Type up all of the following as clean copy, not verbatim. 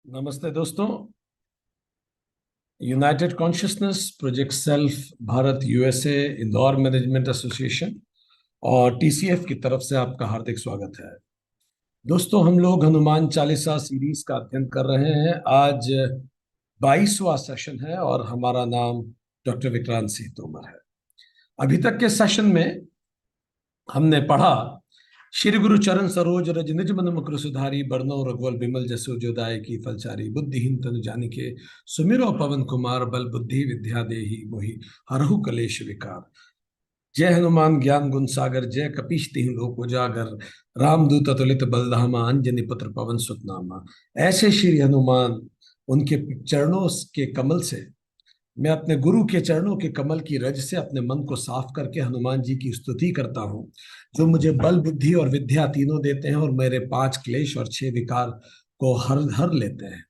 नमस्ते दोस्तों। United consciousness project self Bharat USA Indore management association और टीसीएफ की तरफ से आपका हार्दिक स्वागत है। दोस्तों, हम लोग हनुमान चालीसा सीरीज का अध्ययन कर रहे हैं। आज 22वां सेशन है और हमारा नाम डॉक्टर विक्रांत सिंह तोमर है। अभी तक के सेशन में हमने पढ़ा, श्री गुरु चरण सरोज रज निज मन मुकुर सुधारी, बरनौ रघुवर बिमल जसु जो दायकी फलचारी, बुद्धिहीन तनु जानिके सुमिरो पवन कुमार, बल बुद्धि विद्या देहि मोहि हरहु कलेश विकार। जय हनुमान ज्ञान गुण सागर, जय कपीश तिहुँ लोक उजागर, रामदूत अतुलित बलधामा, अंजनी पुत्र पवन सुत नामा। ऐसे श्री हनुमान, उनके चरणों के कमल से, मैं अपने गुरु के चरणों के कमल की रज से अपने मन को साफ करके हनुमान जी की स्तुति करता हूँ, जो मुझे बल बुद्धि और विद्या तीनों देते हैं और मेरे 5 क्लेश और 6 विकार को हर हर लेते हैं।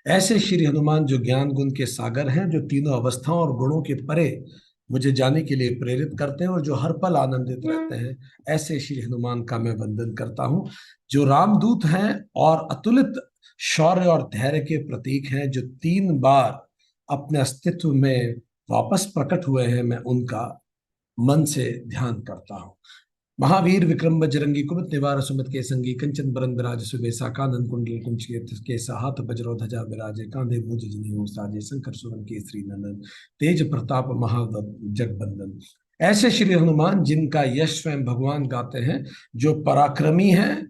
ऐसे श्री हनुमान जो ज्ञान गुण के सागर हैं, जो तीनों अवस्थाओं और गुणों के परे मुझे जाने के लिए प्रेरित करते हैं और जो हर पल आनंदित रहते हैं, ऐसे श्री हनुमान का मैं वंदन करता हूँ। जो रामदूत हैं और अतुलित शौर्य और धैर्य के प्रतीक हैं, जो 3 बार अपने अस्तित्व में वापस प्रकट हुए हैं, मैं उनका मन से ध्यान करता हूँ। महावीर विक्रम बजरंगी, कुमति निवार सुमति के संगी, कंचन बरन विराज सुबेसा, कानन कुंडल कुंचित केसा, हाथ वज्रो ध्वजा विराजे, कांधे भुज जनेऊ साजे, शंकर सुवन केसरी नंदन, तेज प्रताप जगबंदन। ऐसे श्री हनुमान जिनका यश स्वयं भगवान गाते हैं, जो पराक्रमी हैं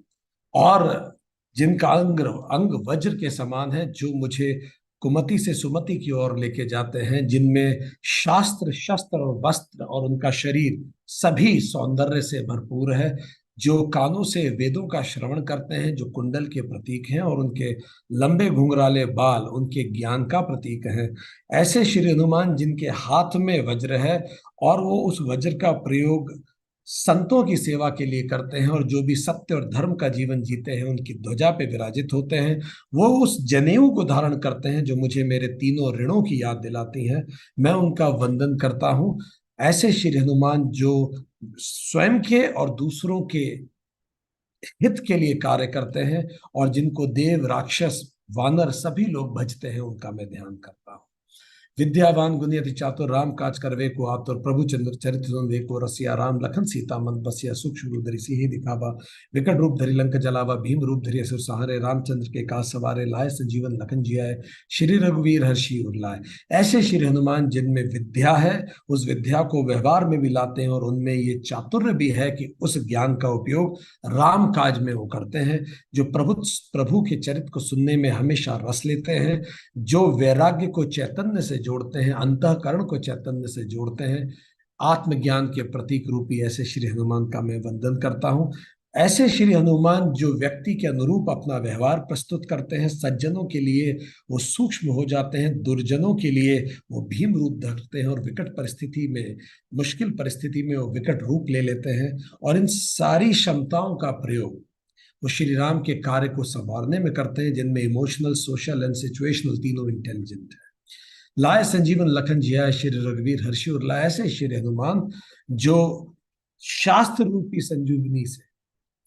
और जिनका अंग अंग वज्र के समान है, जो मुझे कुमति से सुमति की ओर लेके जाते हैं, जिनमें शास्त्र शस्त्र और वस्त्र और उनका शरीर सभी सौंदर्य से भरपूर है, जो कानों से वेदों का श्रवण करते हैं, जो कुंडल के प्रतीक हैं और उनके लंबे घुंघराले बाल उनके ज्ञान का प्रतीक हैं। ऐसे श्री हनुमान जिनके हाथ में वज्र है और वो उस वज्र का प्रयोग संतों की सेवा के लिए करते हैं, और जो भी सत्य और धर्म का जीवन जीते हैं उनकी ध्वजा पे विराजित होते हैं, वो उस जनेऊ को धारण करते हैं जो मुझे मेरे तीनों ऋणों की याद दिलाती है। मैं उनका वंदन करता हूँ। ऐसे श्री हनुमान जो स्वयं के और दूसरों के हित के लिए कार्य करते हैं और जिनको देव राक्षस वानर सभी लोग भजते हैं, उनका मैं ध्यान करता हूँ। विद्यावान गुणी अति चातुर, राम काज करवे को आतुर, प्रभु चंद्र चरित्र सुनवे को रसिया, राम लखन सीता मन बसिया, सूक्ष्म रूप धरि सिंहि दिखावा, विकट रूप धरि लंक जलावा, भीम रूप धरि असुर सहारे, रामचंद्र के काज सवारे, लाए संजीवन लखन जियाए, श्री रघुवीर हर्षि उर लाए। ऐसे श्री हनुमान जिनमें विद्या है, उस विद्या को व्यवहार में भी लाते हैं और उनमें ये चातुर्य भी है कि उस ज्ञान का उपयोग राम काज में वो करते हैं, जो प्रभु प्रभु के चरित्र को सुनने में हमेशा रस लेते हैं, जो वैराग्य को चैतन्य से जोड़ते हैं, अंतःकरण को चैतन्य से जोड़ते हैं। आत्मज्ञान के प्रतीक रूपी ऐसे श्री हनुमान का मैं वंदन करता हूँ। ऐसे श्री हनुमान जो व्यक्ति के अनुरूप अपना व्यवहार प्रस्तुत करते हैं, सज्जनों के लिए वो सूक्ष्म हो जाते हैं, दुर्जनों के लिए वो भीम रूप धरते हैं और विकट परिस्थिति में, मुश्किल परिस्थिति में वो विकट रूप ले लेते हैं। और इन सारी क्षमताओं का प्रयोग वो श्री राम के कार्य को संवारने में करते हैं, जिनमें इमोशनल, सोशल एंड सिचुएशनल तीनों इंटेलिजेंट है। लाए संजीवन लखन जिया, श्री रघुवीर हर्षि उर लाए। ऐसे श्री हनुमान जो शास्त्र रूपी संजीवनी से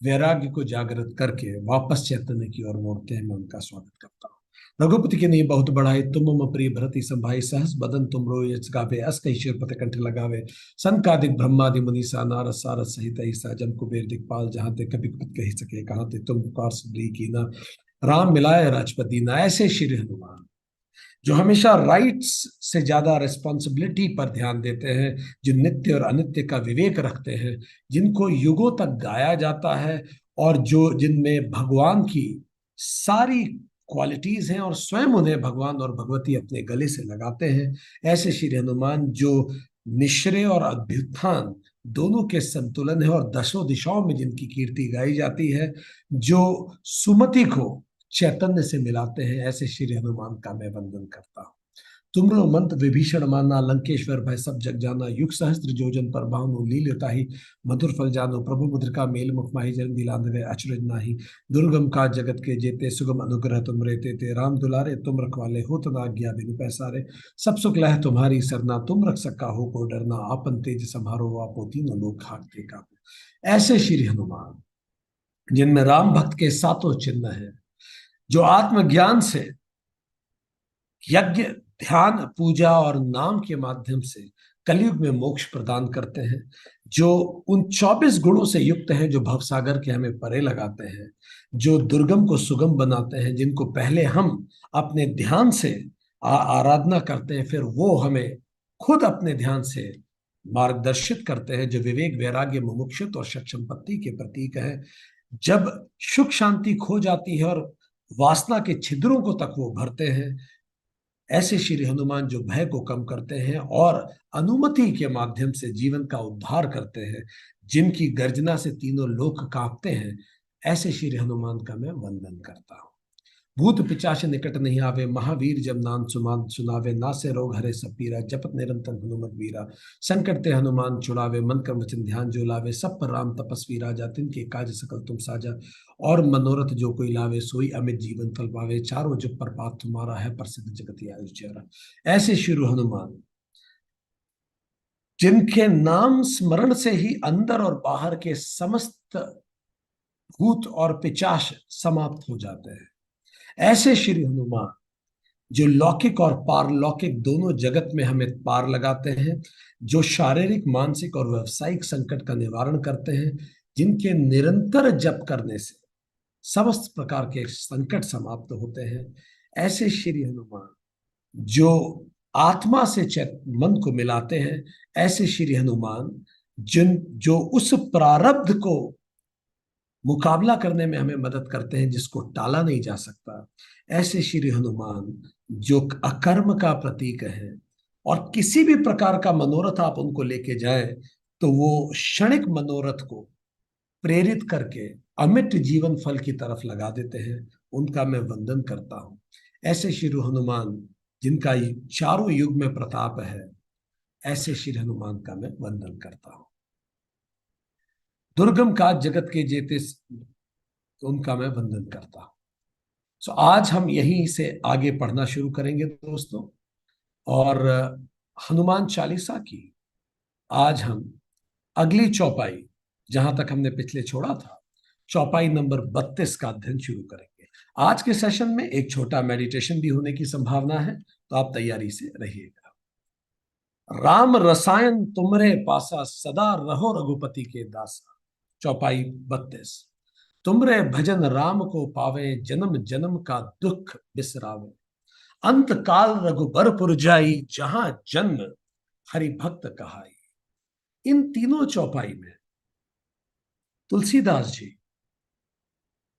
वैराग्य को जागृत करके वापस चैतन्य की ओर मोड़ते हैं, मैं उनका स्वागत करता हूँ। रघुपति के नहीं बहुत बढ़ाई, तुम मम प्रिय भरति संभाई, सहस बदन तुम रो यश गावे, अस कहि शिरपत कंठ लगावे, संकादिक ब्रह्मादि मुनीसा, नारद सारद सहित ऐसा, जम कुबेर दिखपाल जहाँ ते कभी कुछ कही सके, कहाँ ते तुम पुकार सुबली की ना, राम मिलाए राजपति दीना। ऐसे श्री हनुमान जो हमेशा राइट्स से ज्यादा रिस्पॉन्सिबिलिटी पर ध्यान देते हैं, जो नित्य और अनित्य का विवेक रखते हैं, जिनको युगों तक गाया जाता है और जो जिनमें भगवान की सारी क्वालिटीज हैं और स्वयं उन्हें भगवान और भगवती अपने गले से लगाते हैं। ऐसे श्री हनुमान जो निश्रेय और अभ्युत्थान दोनों के संतुलन है और दसों दिशाओं में जिनकी कीर्ति गाई जाती है, जो सुमति को चैतन्य से मिलाते हैं, ऐसे श्री हनुमान का मैं वंदन करता हूँ। तुमरो मंत्र विभीषण माना, लंकेश्वर भय सब जग जाना, युग सहस्त्र जोजन पर बाहुनु, लील्योता ही मधुर फल जानो, प्रभु मुद्रिका मेल मुख माही, जन दिलांधवे अचरज नाही, दुर्गम काज जगत के जेते, सुगम अनुग्रह तुम रेते ते, राम दुलारे तुम रखवाले, हो तना आज्ञा बिनु पैसारे, सब सुख लह तुम्हारी सरना, तुम रख सका हो को डरना, आपन तेज संहारो आपो, तीनों लोग खाकते कापो। ऐसे श्री हनुमान जिनमें राम भक्त के सातों चिन्ह हैं, जो आत्मज्ञान से यज्ञ, ध्यान, पूजा और नाम के माध्यम से कलयुग में मोक्ष प्रदान करते हैं, जो उन 24 गुणों से युक्त हैं जो भवसागर के हमें परे लगाते हैं, जो दुर्गम को सुगम बनाते हैं, जिनको पहले हम अपने ध्यान से आराधना करते हैं, फिर वो हमें खुद अपने ध्यान से मार्गदर्शित करते हैं, जो विवेक, वैराग्य, मुमुक्षुत्व और सत संपत्ति के प्रतीक है। जब सुख शांति खो जाती है और वासना के छिद्रों को तक वो भरते हैं, ऐसे श्री हनुमान जो भय को कम करते हैं और अनुमति के माध्यम से जीवन का उद्धार करते हैं, जिनकी गर्जना से तीनों लोक कांपते हैं, ऐसे श्री हनुमान का मैं वंदन करता हूं। भूत पिचाच निकट नहीं आवे, महावीर जब नाम सुमान सुनावे, नासे रोग हरे सब पीरा, जपत निरंतर हनुमत वीरा। संकट ते हनुमान छुड़ावे, मन कर वचन ध्यान जो लावे, सब पर राम तपस्वी राजा, तिनके काज सकल तुम साजा। और मनोरथ जो कोई लावे, सोई अमित जीवन फल पावे, चारों जुग पर पाप तुम्हारा है, प्रसिद्ध जगत आयुष चेहरा। ऐसे शुरू हनुमान जिनके नाम स्मरण से ही अंदर और बाहर के समस्त भूत और पिचाश समाप्त हो जाते हैं। ऐसे श्री हनुमान जो लौकिक और पारलौकिक दोनों जगत में हमें पार लगाते हैं, जो शारीरिक, मानसिक और व्यवसायिक संकट का निवारण करते हैं, जिनके निरंतर जप करने से समस्त प्रकार के संकट समाप्त होते हैं। ऐसे श्री हनुमान जो आत्मा से मन को मिलाते हैं। ऐसे श्री हनुमान जिन जो उस प्रारब्ध को मुकाबला करने में हमें मदद करते हैं जिसको टाला नहीं जा सकता। ऐसे श्री हनुमान जो अकर्म का प्रतीक है, और किसी भी प्रकार का मनोरथ आप उनको लेके जाएं तो वो क्षणिक मनोरथ को प्रेरित करके अमिट जीवन फल की तरफ लगा देते हैं। उनका मैं वंदन करता हूं। ऐसे श्री हनुमान जिनका चारों युग में प्रताप है, ऐसे श्री हनुमान का मैं वंदन करता हूं। दुर्गम काज जगत के जेते, उनका मैं वंदन करता हूं। सो आज हम यहीं से आगे पढ़ना शुरू करेंगे दोस्तों, और हनुमान चालीसा की आज हम अगली चौपाई, जहां तक हमने पिछले छोड़ा था, चौपाई नंबर 32 का अध्ययन शुरू करेंगे। आज के सेशन में एक छोटा मेडिटेशन भी होने की संभावना है, तो आप तैयारी से रहिएगा। राम रसायन तुमरे पासा, सदा रहो रघुपति के दासा। चौपाई 32। तुमरे भजन राम को पावे, जन्म जन्म का दुख बिसरावे। अंत काल रघुबर पुर जाई, जहां जन्म हरि भक्त कहाई। इन तीनों चौपाई में तुलसीदास जी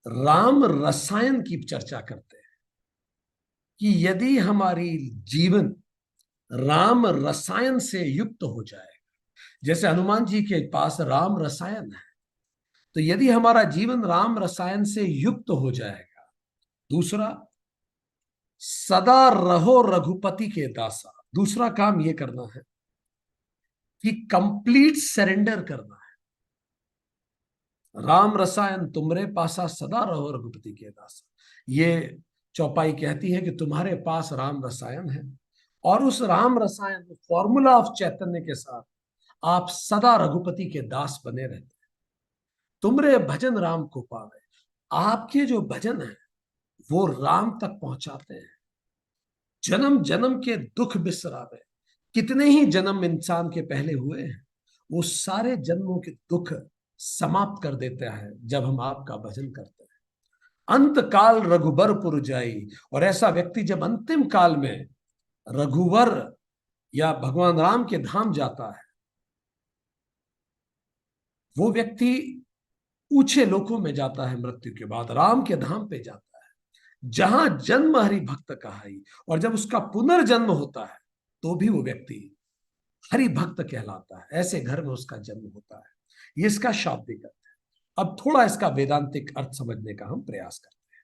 राम रसायन की चर्चा करते हैं कि यदि हमारी जीवन राम रसायन से युक्त हो जाए, जैसे हनुमान जी के पास राम रसायन है, तो यदि हमारा जीवन राम रसायन से युक्त हो जाएगा। दूसरा, सदा रहो रघुपति के दासा। दूसरा काम यह करना है कि कंप्लीट सरेंडर करना है। राम रसायन तुमरे पासा, सदा रहो रघुपति के दासा। ये चौपाई कहती है कि तुम्हारे पास राम रसायन है, और उस राम रसायन फॉर्मूला ऑफ चैतन्य के साथ आप सदा रघुपति के दास बने रहते हैं। तुमरे भजन राम को पावे। आपके जो भजन है वो राम तक पहुंचाते हैं। जन्म जन्म के दुख बिसरावे। कितने ही जन्म इंसान के पहले हुए हैं, वो सारे जन्मों के दुख समाप्त कर देता है जब हम आपका भजन करते हैं। अंत काल रघुबर पुर जाई। और ऐसा व्यक्ति जब अंतिम काल में रघुवर या भगवान राम के धाम जाता है, वो व्यक्ति ऊंचे लोकों में जाता है, मृत्यु के बाद राम के धाम पे जाता है, जहां जन्म हरि भक्त कहाई। और जब उसका पुनर्जन्म होता है तो भी वो व्यक्ति हरि भक्त कहलाता है। ऐसे घर में उसका जन्म होता है। ये इसका शाब्दिक अर्थ है। अब थोड़ा इसका वेदांतिक अर्थ समझने का हम प्रयास करते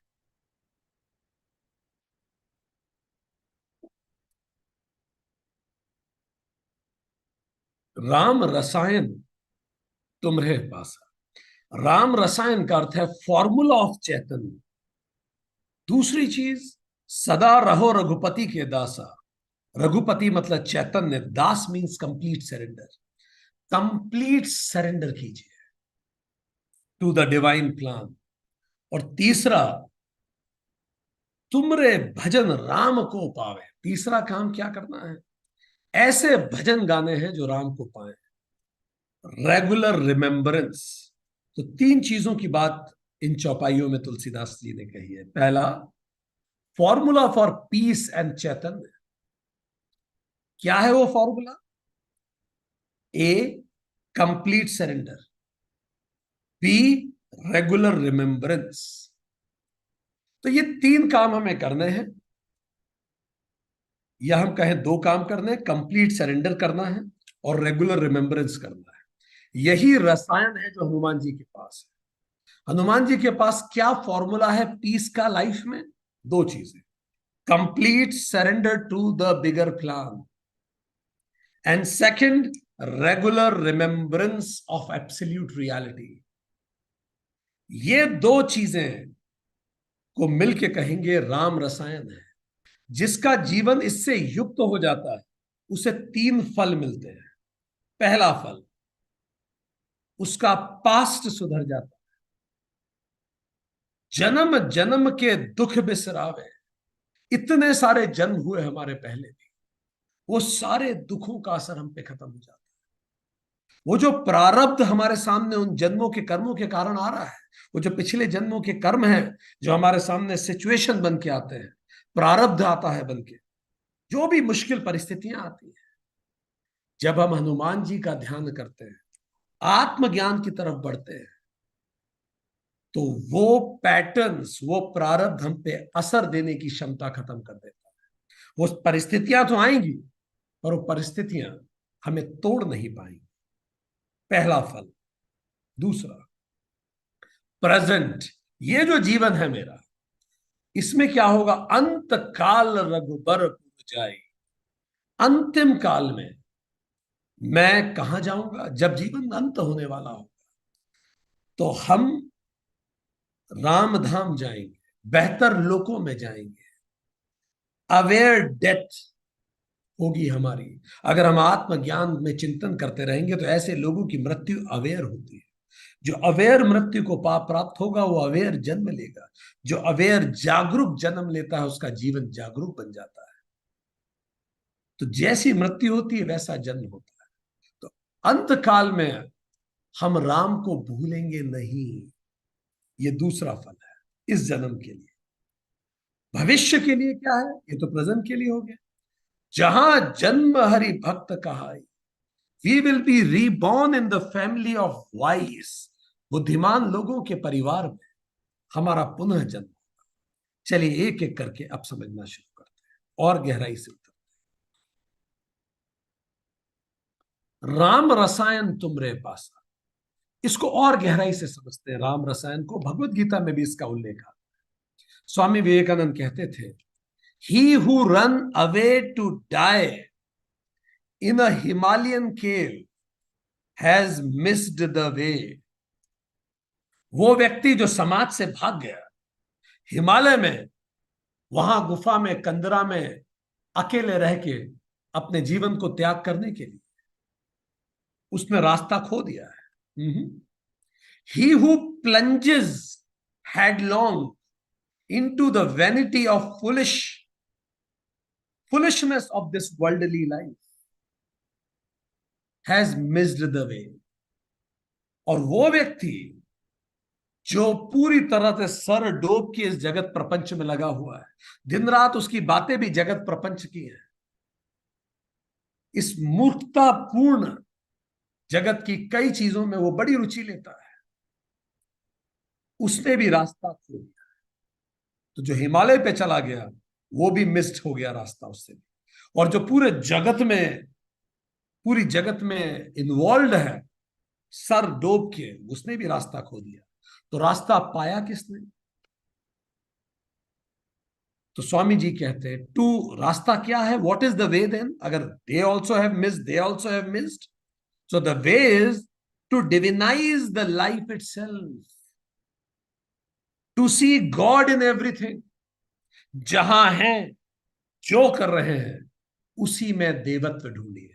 हैं। राम रसायन तुम्हारे पास। राम रसायन का अर्थ है फॉर्मूला ऑफ चैतन्य। दूसरी चीज, सदा रहो रघुपति के दासा। रघुपति मतलब चैतन्य, das means complete surrender. Complete surrender कीजिए टू द डिवाइन प्लान। और तीसरा, तुमरे भजन राम को पावे। तीसरा काम क्या करना है? ऐसे भजन गाने हैं जो राम को पाए। Regular remembrance. तो तीन चीजों की बात इन चौपाइयों में तुलसीदास जी ने कही है। पहला, formula for peace and chaitanya. क्या है वो formula? A, complete surrender. B, regular remembrance. तो ये तीन काम हमें करने हैं, या हम कहें दो काम करने हैं। कंप्लीट सरेंडर करना है और रेगुलर रिमेम्बरेंस करना है। यही रसायन है जो हनुमान जी के पास है। हनुमान जी के पास क्या फॉर्मूला है पीस का लाइफ में? दो चीजें, complete surrender to the bigger plan, and second, regular remembrance of absolute reality. ये दो चीजें को मिलके कहेंगे राम रसायन है। जिसका जीवन इससे युक्त हो जाता है उसे तीन फल मिलते हैं। पहला फल, उसका पास्ट सुधर जाता है। जन्म जन्म के दुख बिसरावे। इतने सारे जन्म हुए हमारे पहले भी, वो सारे दुखों का असर हम पे खत्म हो जाता है। वो जो प्रारब्ध हमारे सामने उन जन्मों के कर्मों के कारण आ रहा है, वो जो पिछले जन्मों के कर्म हैं जो हमारे सामने सिचुएशन बन के आते हैं, प्रारब्ध आता है बन के, जो भी मुश्किल परिस्थितियां आती हैं, जब हम हनुमान जी का ध्यान करते हैं, आत्मज्ञान की तरफ बढ़ते हैं, तो वो पैटर्न्स, वो प्रारब्ध हम पे असर देने की क्षमता खत्म कर देता है। वो परिस्थितियां तो आएंगी, पर वो परिस्थितियां हमें तोड़ नहीं पाएंगी। पहला फल। दूसरा, प्रेजेंट। ये जो जीवन है मेरा, इसमें क्या होगा? अंत काल रघुबर पुर जाए। अंतिम काल में मैं कहां जाऊंगा? जब जीवन अंत होने वाला होगा तो हम राम धाम जाएंगे, बेहतर लोकों में जाएंगे। अवेयर डेथ होगी हमारी। अगर हम आत्मज्ञान में चिंतन करते रहेंगे तो ऐसे लोगों की मृत्यु अवेयर होती है। जो अवेयर मृत्यु को पाप प्राप्त होगा वो अवेयर जन्म लेगा। जो अवेयर जागरूक जन्म लेता है उसका जीवन जागरूक बन जाता है। तो जैसी मृत्यु होती है वैसा जन्म होता है। तो अंत काल में हम राम को भूलेंगे नहीं। ये दूसरा फल है इस जन्म के लिए। भविष्य के लिए क्या है? ये तो प्रेजेंट के लिए हो गया। जहां जन्म हरि भक्त कहाई, we will be reborn in the family of wise. बुद्धिमान लोगों के परिवार में हमारा पुनः जन्म। चलिए एक एक करके अब समझना शुरू करते हैं और गहराई से उतरते हैं। राम रसायन तुमरे पासा। इसको और गहराई से समझते हैं। राम रसायन को भगवत गीता में भी इसका उल्लेख है। स्वामी विवेकानंद कहते थे, he who run away to die in a Himalayan cave has missed the way. वो व्यक्ति जो समाज से भाग गया हिमालय में, वहां गुफा में, कंदरा में अकेले रह के अपने जीवन को त्याग करने के लिए, उसने रास्ता खो दिया है। He who plunges headlong into the vanity of foolishness of this worldly life has missed the way। और वो व्यक्ति जो पूरी तरह से सर डोब के इस जगत प्रपंच में लगा हुआ है, दिन रात उसकी बातें भी जगत प्रपंच की हैं, इस मूर्खतापूर्ण जगत की कई चीजों में वो बड़ी रुचि लेता है, उसने भी रास्ता खो दिया। तो जो हिमालय पे चला गया वो भी मिस्ड हो गया रास्ता उससे भी। और जो पूरी जगत में इन्वॉल्व है, सर डोब के, उसने भी रास्ता खो दिया। तो रास्ता पाया किसने? तो स्वामी जी कहते हैं, टू, रास्ता क्या है? What is the way then? अगर they also have missed, they also have missed, so the way is to divinise the life itself, to see God in everything. जहां हैं, जो कर रहे हैं, उसी में देवत्व ढूंढिए।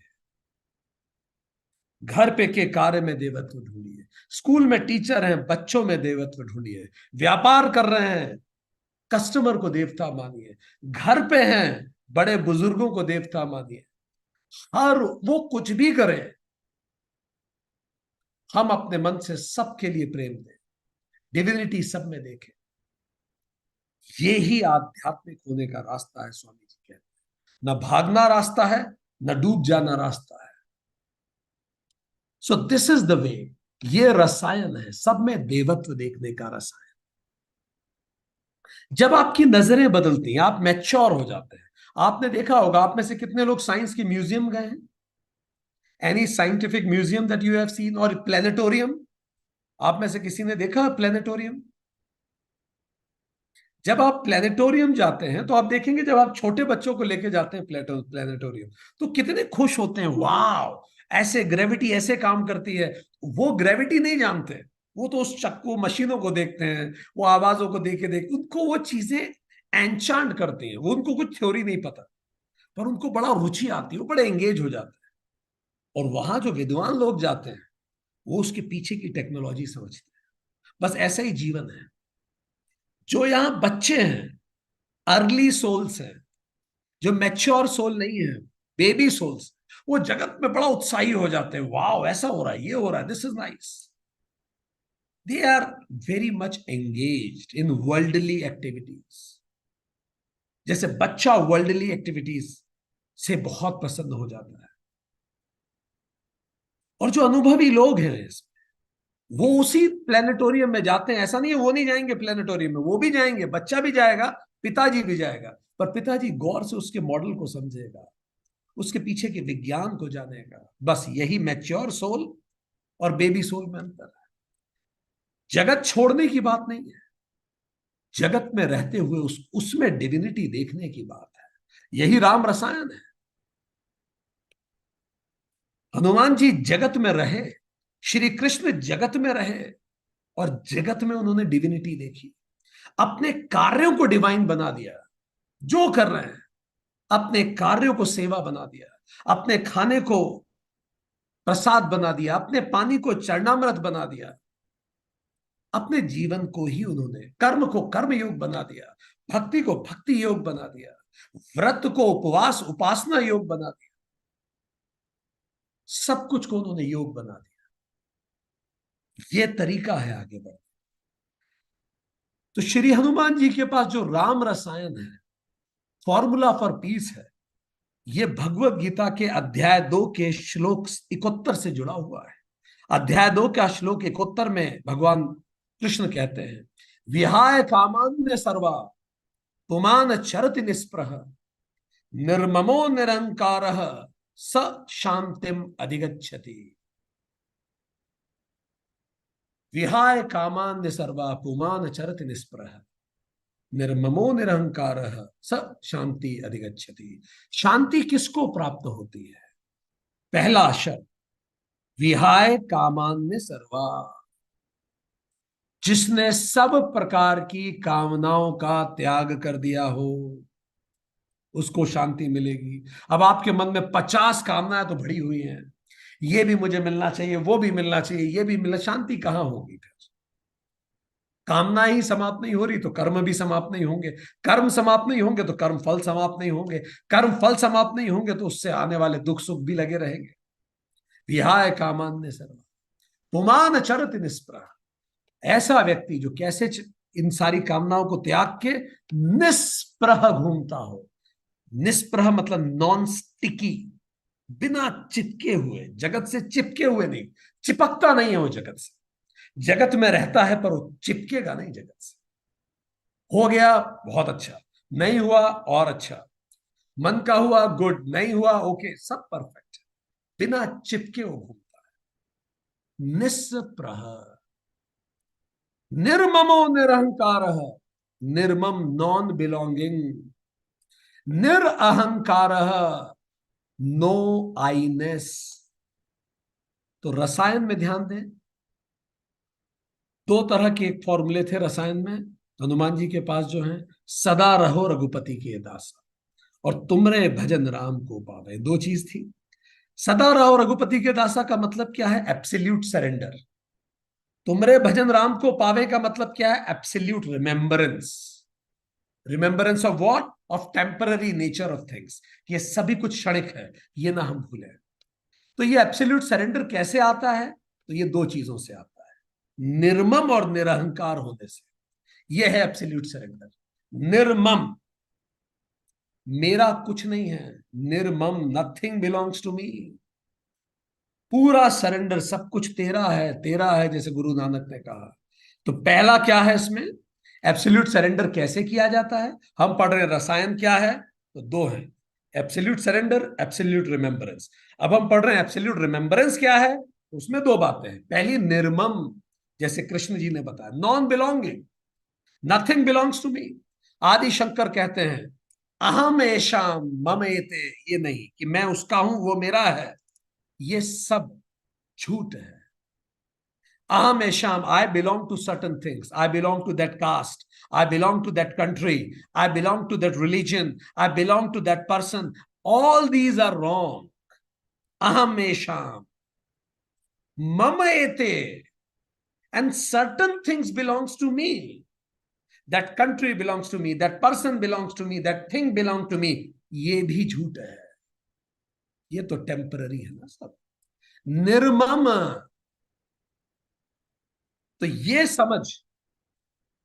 घर पे के कार्य में देवत्व ढूंढिए, स्कूल में टीचर हैं, बच्चों में देवत्व ढूंढिए, व्यापार कर रहे हैं, कस्टमर को देवता मानिए, घर पे हैं बड़े बुजुर्गों को देवता मानिए, हर वो कुछ भी करें, हम अपने मन से सबके लिए प्रेम दें, डिविनिटी सब में देखें। ये ही आध्यात्मिक होने का रास्ता है, स्वामी जी कहते हैं। न भागना रास्ता है, न डूब जाना रास्ता है। सो दिस इज द वे। ये रसायन है, सब में देवत्व देखने का रसायन। जब आपकी नजरें बदलती हैं, आप मैच्योर हो जाते हैं। आपने देखा होगा, आप में से कितने लोग साइंस की म्यूजियम गए हैं? Any scientific museum that you have seen, और प्लेनेटोरियम? आप में से किसी ने देखा प्लेनेटोरियम? जब आप प्लेनेटोरियम जाते हैं तो आप देखेंगे, जब आप छोटे बच्चों को लेके जाते हैं प्लेनेटोरियम, तो कितने खुश होते हैं, वाह ऐसे ग्रेविटी ऐसे काम करती है। वो ग्रेविटी नहीं जानते, वो तो उस चक्कू मशीनों को देखते हैं, वो आवाजों को देख उनको वो चीजें एंचांट करती हैं। वो उनको कुछ थ्योरी नहीं पता, पर उनको बड़ा रुचि आती है, वो बड़े एंगेज हो जाते हैं। और वहां जो विद्वान लोग जाते हैं, वो उसके पीछे की टेक्नोलॉजी समझते हैं। बस ऐसा ही जीवन है। जो यहाँ बच्चे हैं, अर्ली सोल्स हैं, जो मैच्योर सोल नहीं है, बेबी सोल्स, वो जगत में बड़ा उत्साही हो जाते हैं, वाह ऐसा हो रहा है, ये हो रहा है, this is nice. They are very much engaged in worldly activities. जैसे बच्चा वर्ल्डली एक्टिविटीज से बहुत प्रसन्न हो जाता है। और जो अनुभवी लोग हैं वो उसी प्लेनेटोरियम में जाते हैं। ऐसा नहीं है वो नहीं जाएंगे प्लेनेटोरियम में, वो भी जाएंगे, बच्चा भी जाएगा, पिताजी भी जाएगा। पर पिताजी गौर से उसके मॉडल को समझेगा, उसके पीछे के विज्ञान को जानेगा। बस यही मैच्योर सोल और बेबी सोल में अंतर है। जगत छोड़ने की बात नहीं है, जगत में रहते हुए उसमें डिविनिटी देखने की बात है। यही राम रसायन है। हनुमान जी जगत में रहे, श्री कृष्ण जगत में रहे, और जगत में उन्होंने डिविनिटी देखी। अपने कार्यों को डिवाइन बना दिया। जो कर रहे हैं, अपने कार्यों को सेवा बना दिया, अपने खाने को प्रसाद बना दिया, अपने पानी को चरणामृत बना दिया, अपने जीवन को ही उन्होंने, कर्म को कर्म योग बना दिया, भक्ति को भक्ति योग बना दिया, व्रत को उपवास उपासना योग बना दिया। सब कुछ को उन्होंने योग बना दिया। ये तरीका है आगे बढ़ने। तो श्री हनुमान जी के पास जो राम रसायन है, फॉर्मूला फॉर पीस है, ये भगवत गीता के अध्याय 2 के श्लोक 71 से जुड़ा हुआ है। अध्याय 2 का श्लोक 71 में भगवान कृष्ण कहते हैं, विहाय कामान्य सर्वा पुमान चरति निस्पृह निर्ममो निरंकार स शांतिम अधिगच्छति। विहाय कामान्य सर्वा पुमान चरति निस्पृह निर्ममो निरहंकार स शांति अधिगच्छति। शांति किसको प्राप्त होती है? पहला अक्षर विहाय कामान्य सर्वा, जिसने सब प्रकार की कामनाओं का त्याग कर दिया हो, उसको शांति मिलेगी। अब आपके मन में 50 कामनाएं तो भरी हुई हैं, ये भी मुझे मिलना चाहिए, वो भी मिलना चाहिए, ये भी मिलना, शांति कहां होगी फिर? कामना ही समाप्त नहीं हो रही तो कर्म भी समाप्त नहीं होंगे, कर्म समाप्त नहीं होंगे तो कर्म फल समाप्त नहीं होंगे, कर्म फल समाप्त नहीं होंगे तो उससे आने वाले दुख सुख भी लगे रहेंगे। विहाय कामान्य सर्व पुमान चरत निस्पृह, ऐसा व्यक्ति जो कैसे इन सारी कामनाओं को त्याग के निस्पृह घूमता हो। निस्पृह मतलब नॉन स्टिकी, बिना चिपके हुए, जगत से चिपके हुए नहीं, चिपकता नहीं है वो जगत से। जगत में रहता है पर वो चिपकेगा नहीं जगत से। हो गया बहुत अच्छा, नहीं हुआ और अच्छा, मन का हुआ गुड, नहीं हुआ ओके, सब परफेक्ट, बिना चिपके वो घूमता है। निस्पृह निर्ममो निरहंकार, निर्मम नॉन बिलोंगिंग, निरअहंकार नो आईनेस। तो रसायन में ध्यान दें, 2 तरह के एक फॉर्मूले थे रसायन में हनुमान जी के पास जो है, सदा रहो रघुपति के दासा और तुमरे भजन राम को पावे। 2 चीज थी। सदा रहो रघुपति के दासा का मतलब क्या है? Absolute surrender. तुमरे भजन राम को पावे का मतलब क्या है? Absolute remembrance. Remembrance of what, of temporary nature of things, ये सभी कुछ क्षणिक है, ये ना हम भूलें। तो ये एब्सोल्यूट सरेंडर कैसे आता है? तो ये दो चीजों से आता है, निर्मम और निरहंकार होने से। ये है एब्सोल्यूट सरेंडर। निर्मम, मेरा कुछ नहीं है, निर्मम, नथिंग बिलोंग्स टू मी। पूरा सरेंडर, सब कुछ तेरा है, तेरा है, जैसे गुरु नानक ने कहा। तो पहला क्या है इसमें, एब्सोल्यूट सरेंडर कैसे किया जाता है? हम पढ़ रहे हैं रसायन क्या है, तो दो है, एब्सोल्यूट सरेंडर, एब्सोल्यूट रिमेंबरेंस। अब हम पढ़ रहे हैं एब्सोल्यूट रिमेंबरेंस क्या है, उसमें दो बातें हैं। पहली निर्मम, जैसे कृष्ण जी ने बताया, non belonging, nothing belongs to me. Adi Shankar कहते हैं अहम एशाम मम एते, ये नहीं कि मैं उसका हूं वो मेरा है, ये सब झूठ है। Aham Esham, I belong to certain things. I belong to that caste. I belong to that country. I belong to that religion. I belong to that person. All these are wrong. Aham Esham. Mama ete. And certain things belongs to me. That country belongs to me. That person belongs to me. That thing belongs to me. ये भी झूठ है, ये तो temporary है ना सब। निर्मम, तो ये समझ,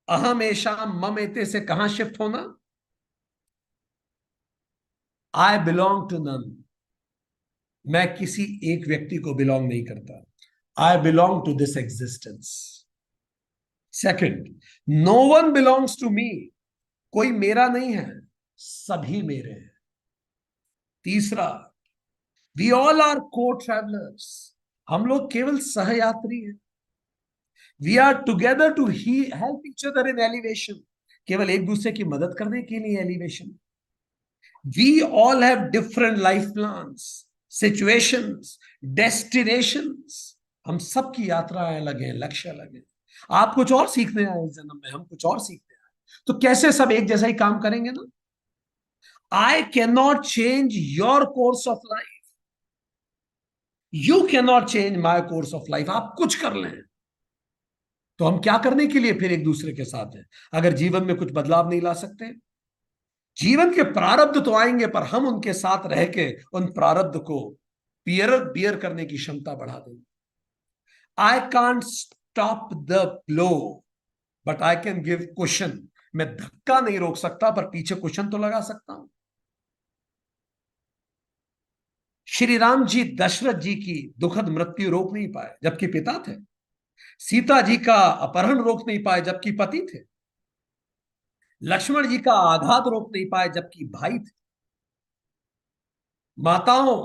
अहम एशाम मम एते से कहां शिफ्ट होना, आई बिलोंग टू नन, मैं किसी एक व्यक्ति को बिलोंग नहीं करता, I belong to this existence. Second, no one belongs to me, कोई मेरा नहीं है, सभी मेरे हैं। तीसरा, we all are co travellers, हम लोग केवल सहयात्री हैं। We are together to help each other in elevation, केवल एक दूसरे की मदद करने के लिए elevation. We all have different life plans, situations, destinations. हम सब की यात्राएं अलग हैं, लक्ष्य अलग हैं। आप कुछ और सीखने आए इस जन्म में, हम कुछ और सीखने आए, तो कैसे सब एक जैसा ही काम करेंगे ना? I can not change your course of life, you can not change my course of life. आप कुछ कर लें तो हम क्या करने के लिए फिर एक दूसरे के साथ हैं, अगर जीवन में कुछ बदलाव नहीं ला सकते? जीवन के प्रारब्ध तो आएंगे, पर हम उनके साथ रह के उन प्रारब्ध को बियर करने की क्षमता बढ़ा देंगे। I can't stop the flow but I can give question, मैं धक्का नहीं रोक सकता पर पीछे क्वेश्चन तो लगा सकता हूं। श्री राम जी दशरथ जी की दुखद मृत्यु रोक नहीं पाए जबकि पिता थे, सीता जी का अपहरण रोक नहीं पाए जबकि पति थे, लक्ष्मण जी का आघात रोक नहीं पाए जबकि भाई थे, माताओं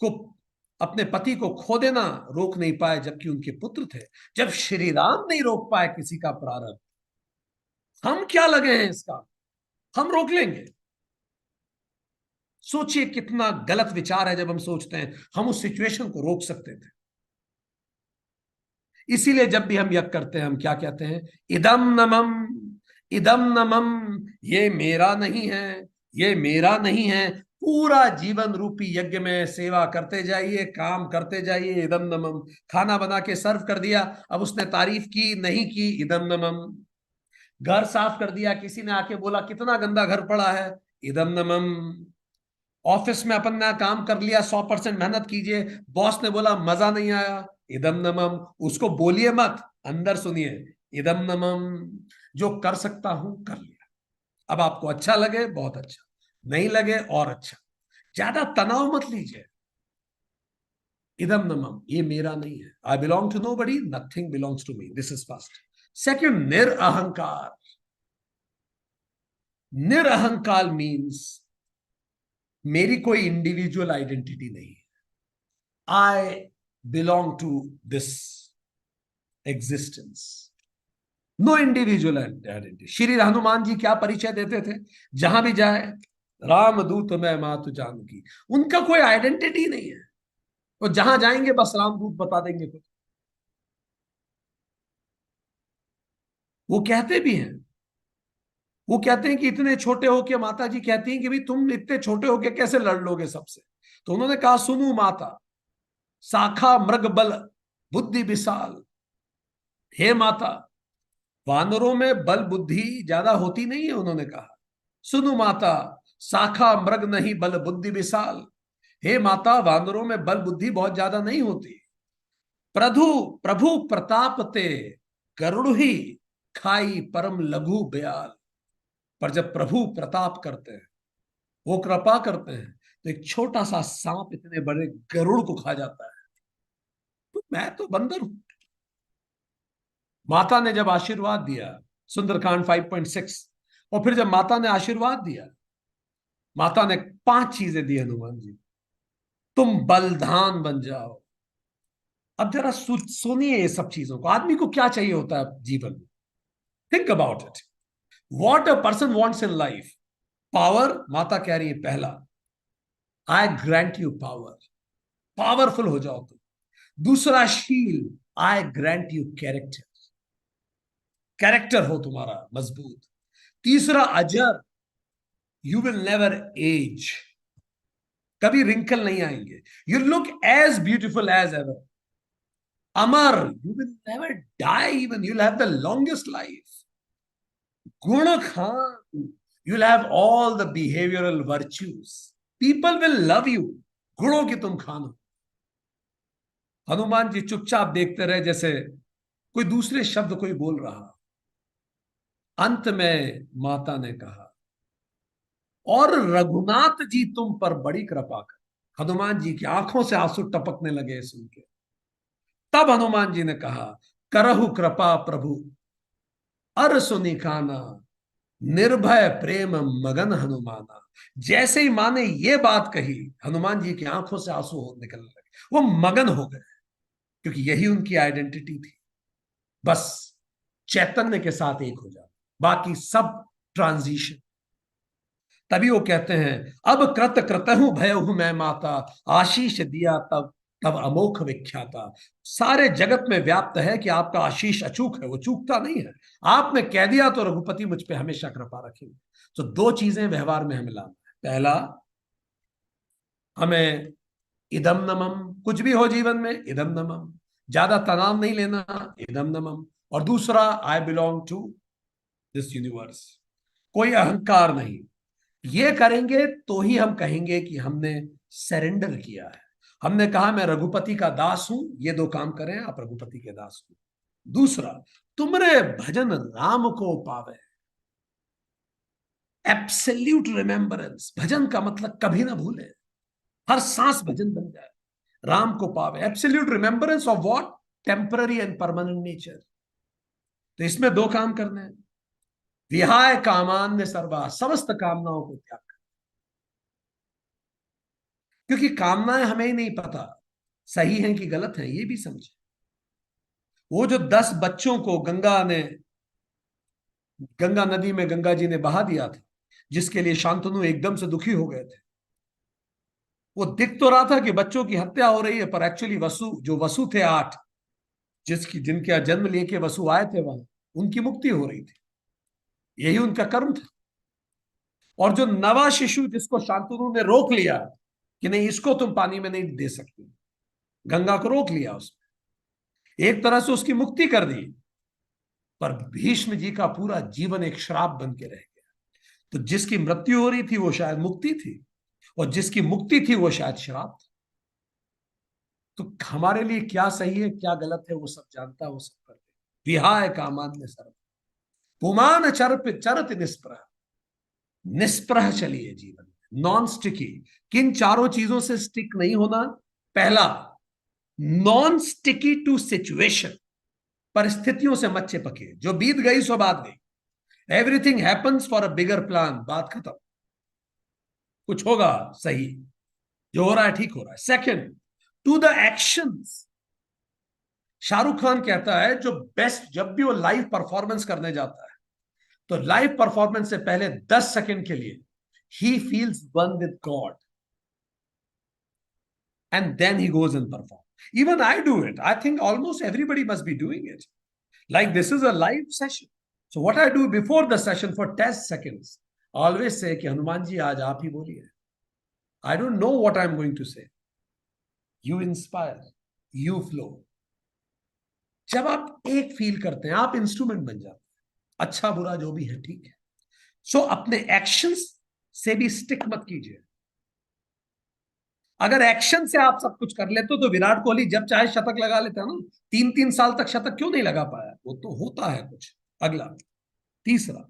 को अपने पति को खो देना रोक नहीं पाए जबकि उनके पुत्र थे। जब श्री राम नहीं रोक पाए किसी का प्रारब्ध, हम क्या लगे हैं इसका, हम रोक लेंगे? सोचिए कितना गलत विचार है जब हम सोचते हैं हम उस सिचुएशन को रोक सकते थे। इसीलिए जब भी हम यज्ञ करते हैं हम क्या कहते हैं, इदम नमम, इदम नमम, ये मेरा नहीं है, ये मेरा नहीं है। पूरा जीवन रूपी यज्ञ में सेवा करते जाइए, काम करते जाइए, इदम नमम। खाना बना के सर्व कर दिया, अब उसने तारीफ की नहीं की, इदम नमम। घर साफ कर दिया, किसी ने आके बोला कितना गंदा घर पड़ा है, इदम नमम। ऑफिस में अपन ने काम कर लिया, 100% मेहनत कीजिए, बॉस ने बोला मजा नहीं आया, इदम नमम। उसको बोलिए मत, अंदर सुनिए, इदम नमम। जो कर सकता हूं कर लिया, अब आपको अच्छा लगे बहुत अच्छा, नहीं लगे और अच्छा, ज्यादा तनाव मत लीजिए। इदम नमम, ये मेरा नहीं है, I belong to nobody, nothing belongs to me, this is first. Second, निरअहंकार। निरअहंकार मीन्स मेरी कोई इंडिविजुअल आइडेंटिटी नहीं, I belong to this existence, no individual identity. Shri Hanuman ji क्या परिचय देते थे, जहां भी जाए रामदूत मैं मातु जानकी, उनका कोई आइडेंटिटी नहीं है, वो जहां जाएंगे बस रामदूत बता देंगे कुछ। वो कहते भी हैं, वो कहते हैं कि इतने छोटे होके, माता जी कहती हैं कि भाई तुम इतने छोटे होके कैसे लड़ लोगे सबसे? तो उन्होंने कहा सुनो माता, शाखा मृग बल बुद्धि विशाल, हे माता, वानरों में बल बुद्धि ज्यादा होती नहीं है, उन्होंने कहा। सुनु माता, शाखा मृग नहीं बल बुद्धि विशाल। हे माता, वानरों में बल बुद्धि बहुत ज्यादा नहीं होती। प्रभु प्रभु प्रताप ते गरुड़ ही खाई परम लघु ब्याल। पर जब प्रभु प्रताप करते हैं, वो कृपा करते हैं, तो एक छोटा सा सांप इतने बड़े गरुड़ को खा जाता है। तो मैं तो बंदर हूं। माता ने जब आशीर्वाद दिया, सुंदरकांड 5.6, और फिर जब माता ने आशीर्वाद दिया, माता ने 5 चीजें दी हनुमान जी। तुम बलधान बन जाओ। अब जरा सुनिए ये सब चीजों को। आदमी को क्या चाहिए होता है जीवन में? Think about it. What a person wants in life. Power, माता कह रही है पहला, I grant you power. Powerful हो जाओ तुम। दूसरा शील, I grant you character. Character हो तुम्हारा मजबूत। तीसरा अजर, यू विल नेवर एज। कभी रिंकल नहीं आएंगे। You look as beautiful as ever. अमर, you will never die, even you will have the longest life. गुण खान, यू will have all the behavioural virtues. People will love you. गुणों की तुम खान हो। हनुमान जी चुपचाप देखते रहे, जैसे कोई दूसरे शब्द कोई बोल रहा। अंत में माता ने कहा, और रघुनाथ जी तुम पर बड़ी कृपा कर। हनुमान जी की आंखों से आंसू टपकने लगे सुन के। तब हनुमान जी ने कहा, करहु कृपा प्रभु अर सुनि काना, निर्भय प्रेम मगन हनुमाना। जैसे ही माँ ने ये बात कही, हनुमान जी की आंखों से आंसू निकलने लगे। वो मगन हो गए, क्योंकि यही उनकी आइडेंटिटी थी। बस चैतन्य के साथ एक हो जाओ, बाकी सब ट्रांजिशन। तभी वो कहते हैं, अब कृत कृतहु भयहु मैं माता, आशीष दिया तब तब अमोघ विख्याता। सारे जगत में व्याप्त है कि आपका आशीष अचूक है, वो चूकता नहीं है। आपने कह दिया तो रघुपति मुझ पे हमेशा कृपा रखेंगे। तो 2 चीजें व्यवहार में हमें लाना है। पहला, हमें इदम नमम, कुछ भी हो जीवन में इदम नमम, ज्यादा तनाव नहीं लेना, इदम नमम। और दूसरा, I belong to this universe. कोई अहंकार नहीं। ये करेंगे तो ही हम कहेंगे कि हमने सरेंडर किया है। हमने कहा मैं रघुपति का दास हूं, ये 2 काम करें, आप रघुपति के दास हो। दूसरा, तुमरे भजन राम को पावे। Absolute remembrance. भजन का मतलब कभी ना भूले, हर सांस भजन बन जाए। राम को पावे, absolute remembrance of what, temporary and permanent nature. तो इसमें 2 काम करने हैं। विहाय कामान्य सर्वा, समस्त कामनाओं को त्याग। क्योंकि कामनाएं हमें ही नहीं पता सही हैं कि गलत हैं, ये भी समझे। वो जो 10 बच्चों को गंगा नदी में गंगा जी ने बहा दिया था, जिसके लिए शांतनु एकदम से दुखी हो गए थे। वो दिख तो रहा था कि बच्चों की हत्या हो रही है, पर एक्चुअली वसु थे 8, जिनका जन्म लेके वसु आए थे वहां, उनकी मुक्ति हो रही थी। यही उनका कर्म था। और जो नवा शिशु जिसको शांतनु ने रोक लिया कि नहीं, इसको तुम पानी में नहीं दे सकते, गंगा को रोक लिया उसने, एक तरह से उसकी मुक्ति कर दी। पर भीष्म जी का पूरा जीवन एक श्राप बन के रह गया। तो जिसकी मृत्यु हो रही थी वो शायद मुक्ति थी, और जिसकी मुक्ति थी वो शायद श्राप था। तो हमारे लिए क्या सही है क्या गलत है वो सब जानता है, वो सब करते। विहाय कामान्य सर्व, पुमान चरत निष्प्रह। निष्प्रह चलिए जीवन में, नॉन स्टिकी। किन 4 चीजों से स्टिक नहीं होना? पहला, नॉन स्टिकी टू सिचुएशन। परिस्थितियों से मत चिपके, जो बीत गई सो बात गई। Everything happens for a bigger plan, बात खत्म। कुछ होगा सही, जो हो रहा है ठीक हो रहा है। Second, to the actions. Shahrukh Khan कहता है, जो बेस्ट, जब भी वो लाइव परफॉर्मेंस करने जाता है, तो लाइव परफॉर्मेंस से पहले 10 सेकंड के लिए he feels one with God, and then he goes and perform. Even I do it. I think almost everybody must be doing it. Like this is a live session. So what I do before the session for 10 seconds, I always say कि हनुमान जी आज आप ही बोलिए. I don't know what I'm going to say. You inspire, you flow. जब आप एक feel करते हैं, आप इंस्ट्रूमेंट बन जाते हैं. अच्छा बुरा जो भी है ठीक है। सो अपने एक्शंस से भी स्टिक मत कीजिए। अगर एक्शन से आप सब कुछ कर लेते तो विराट कोहली जब चाहे शतक लगा लेता ना। 3-3 साल तक शतक क्यों नहीं लगा पाया? वो तो होता है कुछ। अगला, तीसरा,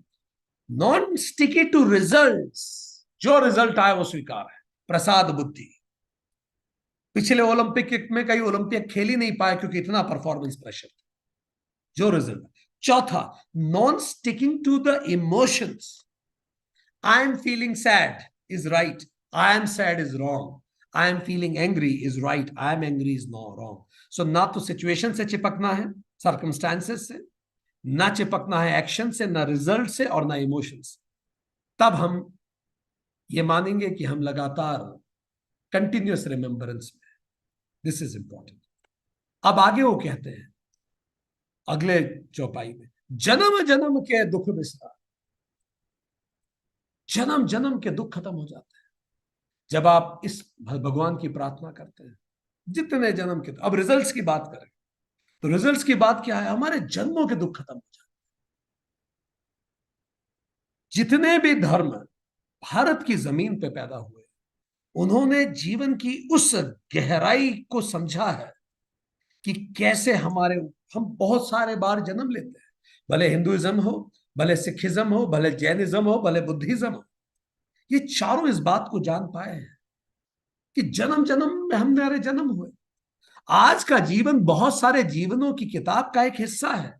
नॉन स्टिकी टू रिजल्ट्स। जो रिजल्ट आए वो स्वीकार है, प्रसाद बुद्धि। पिछले ओलंपिक में कई ओलंपिक खेल ही नहीं पाए क्योंकि इतना परफॉर्मेंस प्रेशर था। जो रिजल्ट। चौथा, non sticking to the emotions. I am feeling sad is right, I am sad is wrong, I am feeling angry is right, I am angry is no wrong. So ना तो situation से चिपकना है, circumstances से, ना चिपकना है action से, ना result से, और ना इमोशन से। तब हम ये मानेंगे कि हम लगातार कंटिन्यूअस रिमेंबरेंस में। This is important. अब आगे वो कहते हैं अगले चौपाई में, जन्म जन्म के दुख बिसरा। जन्म जन्म के दुख खत्म हो जाते हैं जब आप इस भगवान की प्रार्थना करते हैं। जितने जन्म के, अब रिजल्ट्स की बात करें तो रिजल्ट्स की बात क्या है? हमारे जन्मों के दुख खत्म हो जाते हैं। जितने भी धर्म भारत की जमीन पे पैदा हुए, उन्होंने जीवन की उस गहराई को समझा है कि कैसे हमारे, हम बहुत सारे बार जन्म लेते हैं, भले हिंदुइज्म हो, भले सिखिज्म हो, भले जैनिज्म हो, भले बुद्धिज्म हो, ये चारों इस बात को जान पाए हैं कि जन्म जन्म में हमारे जन्म हुए। आज का जीवन बहुत सारे जीवनों की किताब का एक हिस्सा है।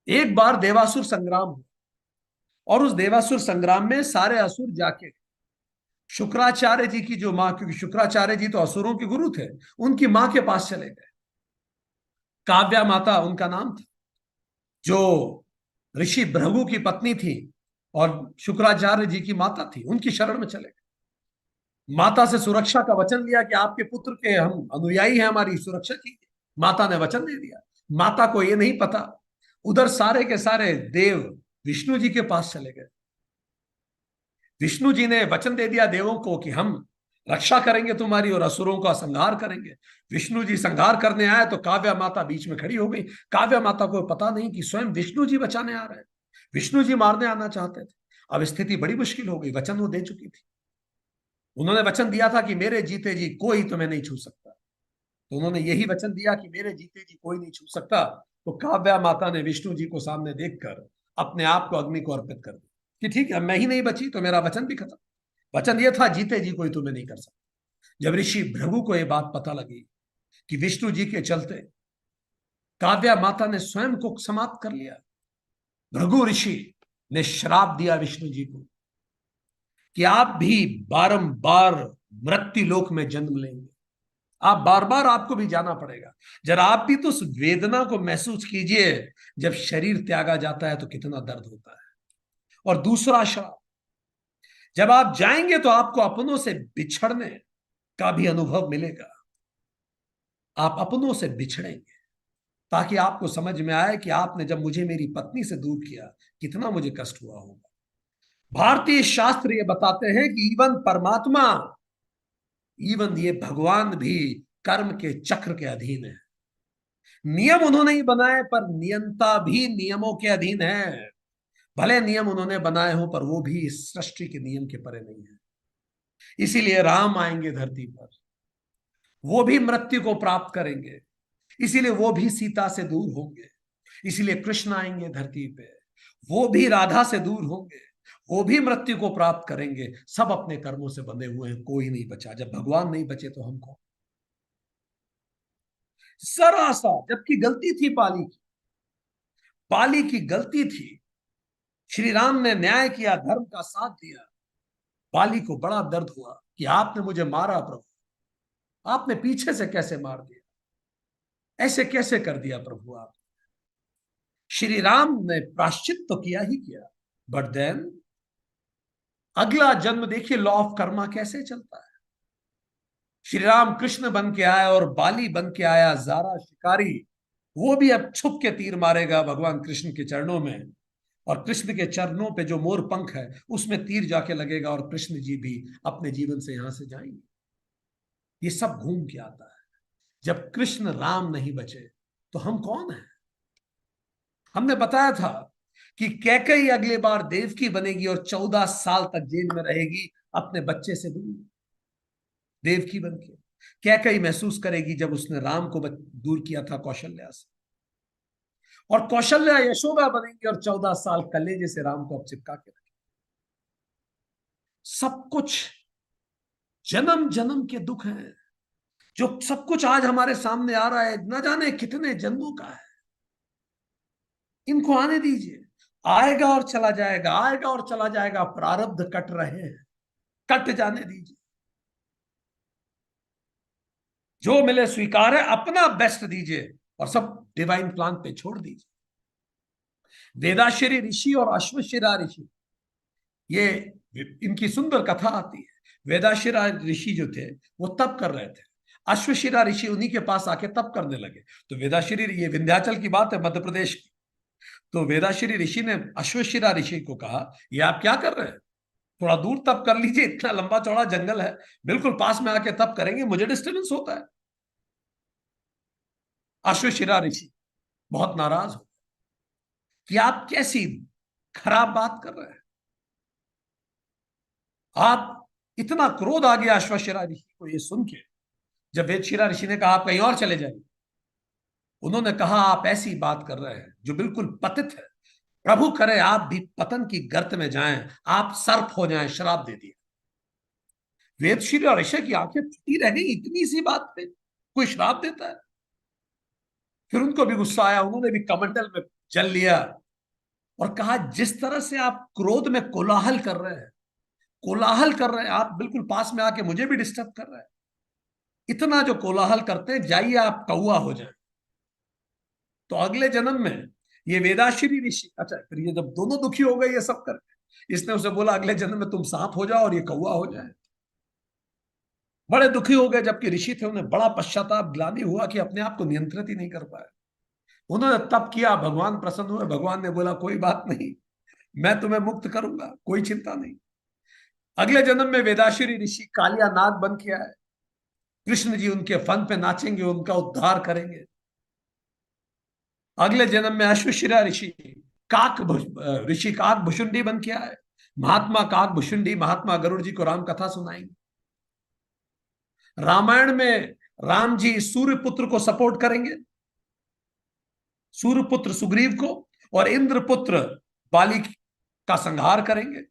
एक बार देवासुर संग्राम हुआ और उस देवासुर संग्राम में सारे असुर जाके शुक्राचार्य जी की जो मां, क्योंकि शुक्राचार्य जी तो असुरों के गुरु थे, उनकी मां के पास चले गए। काव्या माता उनका नाम था, जो ऋषि भृगु की पत्नी थी और शुक्राचार्य जी की माता थी, उनकी शरण में चले गए। माता से सुरक्षा का वचन लिया कि आपके पुत्र के हम अनुयायी हैं, हमारी सुरक्षा कीजिए। माता ने वचन दे दिया। माता को यह नहीं पता, उधर सारे के सारे देव विष्णु जी के पास चले गए। विष्णु जी ने वचन दे दिया देवों को कि हम रक्षा करेंगे तुम्हारी और असुरों का संहार करेंगे। विष्णु जी संहार करने आए तो काव्या माता बीच में खड़ी हो गई। काव्या माता को पता नहीं कि स्वयं विष्णु जी बचाने आ रहे हैं। विष्णु जी मारने आना चाहते थे। अब स्थिति बड़ी मुश्किल हो गई, वचन वो दे चुकी थी। उन्होंने वचन दिया था कि मेरे जीते जी कोई तुम्हें नहीं छू सकता। तो उन्होंने यही वचन दिया कि मेरे जीते जी कोई नहीं छू सकता। तो काव्या माता ने विष्णु जी को सामने देखकर अपने आप को अग्नि को अर्पित कर दिया कि ठीक है, मैं ही नहीं बची तो मेरा वचन भी खत्म। वचन यह था, जीते जी कोई तुम्हें नहीं कर सकता। जब ऋषि भृगु को यह बात पता लगी कि विष्णु जी के चलते काव्या माता ने स्वयं को समाप्त कर लिया, भृगु ऋषि ने श्राप दिया विष्णु जी को कि आप भी बारंबार मृत्यु लोक में जन्म लेंगे, आप बार बार, आपको भी जाना पड़ेगा। जरा आप भी तो उस वेदना को महसूस कीजिए, जब शरीर त्यागा जाता है तो कितना दर्द होता है। और दूसरा श्राप, जब आप जाएंगे तो आपको अपनों से बिछड़ने का भी अनुभव मिलेगा। आप अपनों से बिछड़ेंगे ताकि आपको समझ में आए कि आपने जब मुझे मेरी पत्नी से दूर किया, कितना मुझे कष्ट हुआ होगा। भारतीय शास्त्र ये बताते हैं कि इवन परमात्मा, इवन ये भगवान भी कर्म के चक्र के अधीन है। नियम उन्होंने ही बनाए पर नियंता भी नियमों के अधीन है। भले नियम उन्होंने बनाए हो पर वो भी इस सृष्टि के नियम के परे नहीं है। इसीलिए राम आएंगे धरती पर, वो भी मृत्यु को प्राप्त करेंगे, इसीलिए वो भी सीता से दूर होंगे। इसीलिए कृष्ण आएंगे धरती पे, वो भी राधा से दूर होंगे, वो भी मृत्यु को प्राप्त करेंगे। सब अपने कर्मों से बंधे हुए हैं, कोई नहीं बचा। जब भगवान नहीं बचे तो हम कौन? जरा सा, जबकि गलती थी पाली की, पाली की गलती थी। श्री राम ने न्याय किया, धर्म का साथ दिया। बाली को बड़ा दर्द हुआ कि आपने मुझे मारा प्रभु, आपने पीछे से कैसे मार दिया, ऐसे कैसे कर दिया प्रभु आप। श्री राम ने प्राश्चित तो किया ही किया, बट देन अगला जन्म देखिए, लॉ ऑफ कर्मा कैसे चलता है। श्री राम कृष्ण बन के आया और बाली बन के आया जारा शिकारी। वो भी अब छुप के तीर मारेगा भगवान कृष्ण के चरणों में, और कृष्ण के चरणों पे जो मोर पंख है उसमें तीर जाके लगेगा और कृष्ण जी भी अपने जीवन से यहां से जाएंगे। ये सब घूम के आता है। जब कृष्ण राम नहीं बचे तो हम कौन हैं? हमने बताया था कि कैकेयी अगली बार देवकी बनेगी और 14 साल तक जेल में रहेगी अपने बच्चे से दूर, देवकी बन के। कैकेयी महसूस करेगी जब उसने राम को दूर किया था कौशल्या से, और कौशल्या यशोदा बनेंगी और 14 साल कलेजे से राम को अब चिपका के रखेगी। सब कुछ जन्म जन्म के दुख हैं, जो सब कुछ आज हमारे सामने आ रहा है न जाने कितने जन्मों का है। इनको आने दीजिए, आएगा और चला जाएगा, आएगा और चला जाएगा। प्रारब्ध कट रहे हैं, कट जाने दीजिए। जो मिले स्वीकार है, अपना बेस्ट दीजिए और सब डिवाइन प्लान पे छोड़ दीजिए। वेदाश्री ऋषि और अश्वशिरा ऋषि, ये इनकी सुंदर कथा आती है। वेदाशिरा ऋषि जो थे वो तप कर रहे थे, अश्वशिरा ऋषि उन्हीं के पास आके तप करने लगे। तो वेदाश्री, ये विंध्याचल की बात है, मध्य प्रदेश की। तो वेदाश्री ऋषि ने अश्वशिरा ऋषि को कहा, ये आप क्या कर रहे हैं, थोड़ा दूर तप कर लीजिए, इतना लंबा चौड़ा जंगल है, बिल्कुल पास में आके तप करेंगे, मुझे डिस्टर्बेंस होता है। अश्वशिरा ऋषि बहुत नाराज हो कि आप कैसी खराब बात कर रहे हैं। आप, इतना क्रोध आ गया अश्वशिरा ऋषि को ये सुन के, जब वेदशिरा ऋषि ने कहा आप कहीं और चले जाइए। उन्होंने कहा आप ऐसी बात कर रहे हैं जो बिल्कुल पतित है, प्रभु करे आप भी पतन की गर्त में जाएं, आप सर्प हो जाएं, श्राप दे दिया। वेदशिरा ऋषि की आंखें फटी रह गई, इतनी सी बात पे कोई श्राप देता है। फिर उनको भी गुस्सा आया, उन्होंने भी कमंडल में जल लिया और कहा जिस तरह से आप क्रोध में कोलाहल कर रहे हैं, कोलाहल कर रहे हैं, आप बिल्कुल पास में आके मुझे भी डिस्टर्ब कर रहे हैं, इतना जो कोलाहल करते हैं, जाइए आप कौआ हो जाए। तो अगले जन्म में ये वेदाश्री ऋषि, अच्छा फिर ये जब दोनों दुखी हो गए ये सब कर, इसने उसे बोला अगले जन्म में तुम सांप हो जाओ और ये कौआ हो जाए। बड़े दुखी हो गए, जबकि ऋषि थे, उन्हें बड़ा पश्चाताप, ग्लानि हुआ कि अपने आप को नियंत्रित ही नहीं कर पाए। उन्होंने तप किया, भगवान प्रसन्न हुए, भगवान ने बोला कोई बात नहीं, मैं तुम्हें मुक्त करूंगा, कोई चिंता नहीं। अगले जन्म में वेदाश्री ऋषि कालिया नाग बन के आए, कृष्ण जी उनके फन पे नाचेंगे, उनका उद्धार करेंगे। अगले जन्म में अश्वशिरा ऋषि काक ऋषि काक भुषुंडी बन के आए, महात्मा काक भुषुंडी महात्मा गरुड़ जी को राम कथा सुनाएंगे। रामायण में राम जी सूर्यपुत्र को सपोर्ट करेंगे, सूर्यपुत्र सुग्रीव को, और इंद्रपुत्र बाली का संहार करेंगे।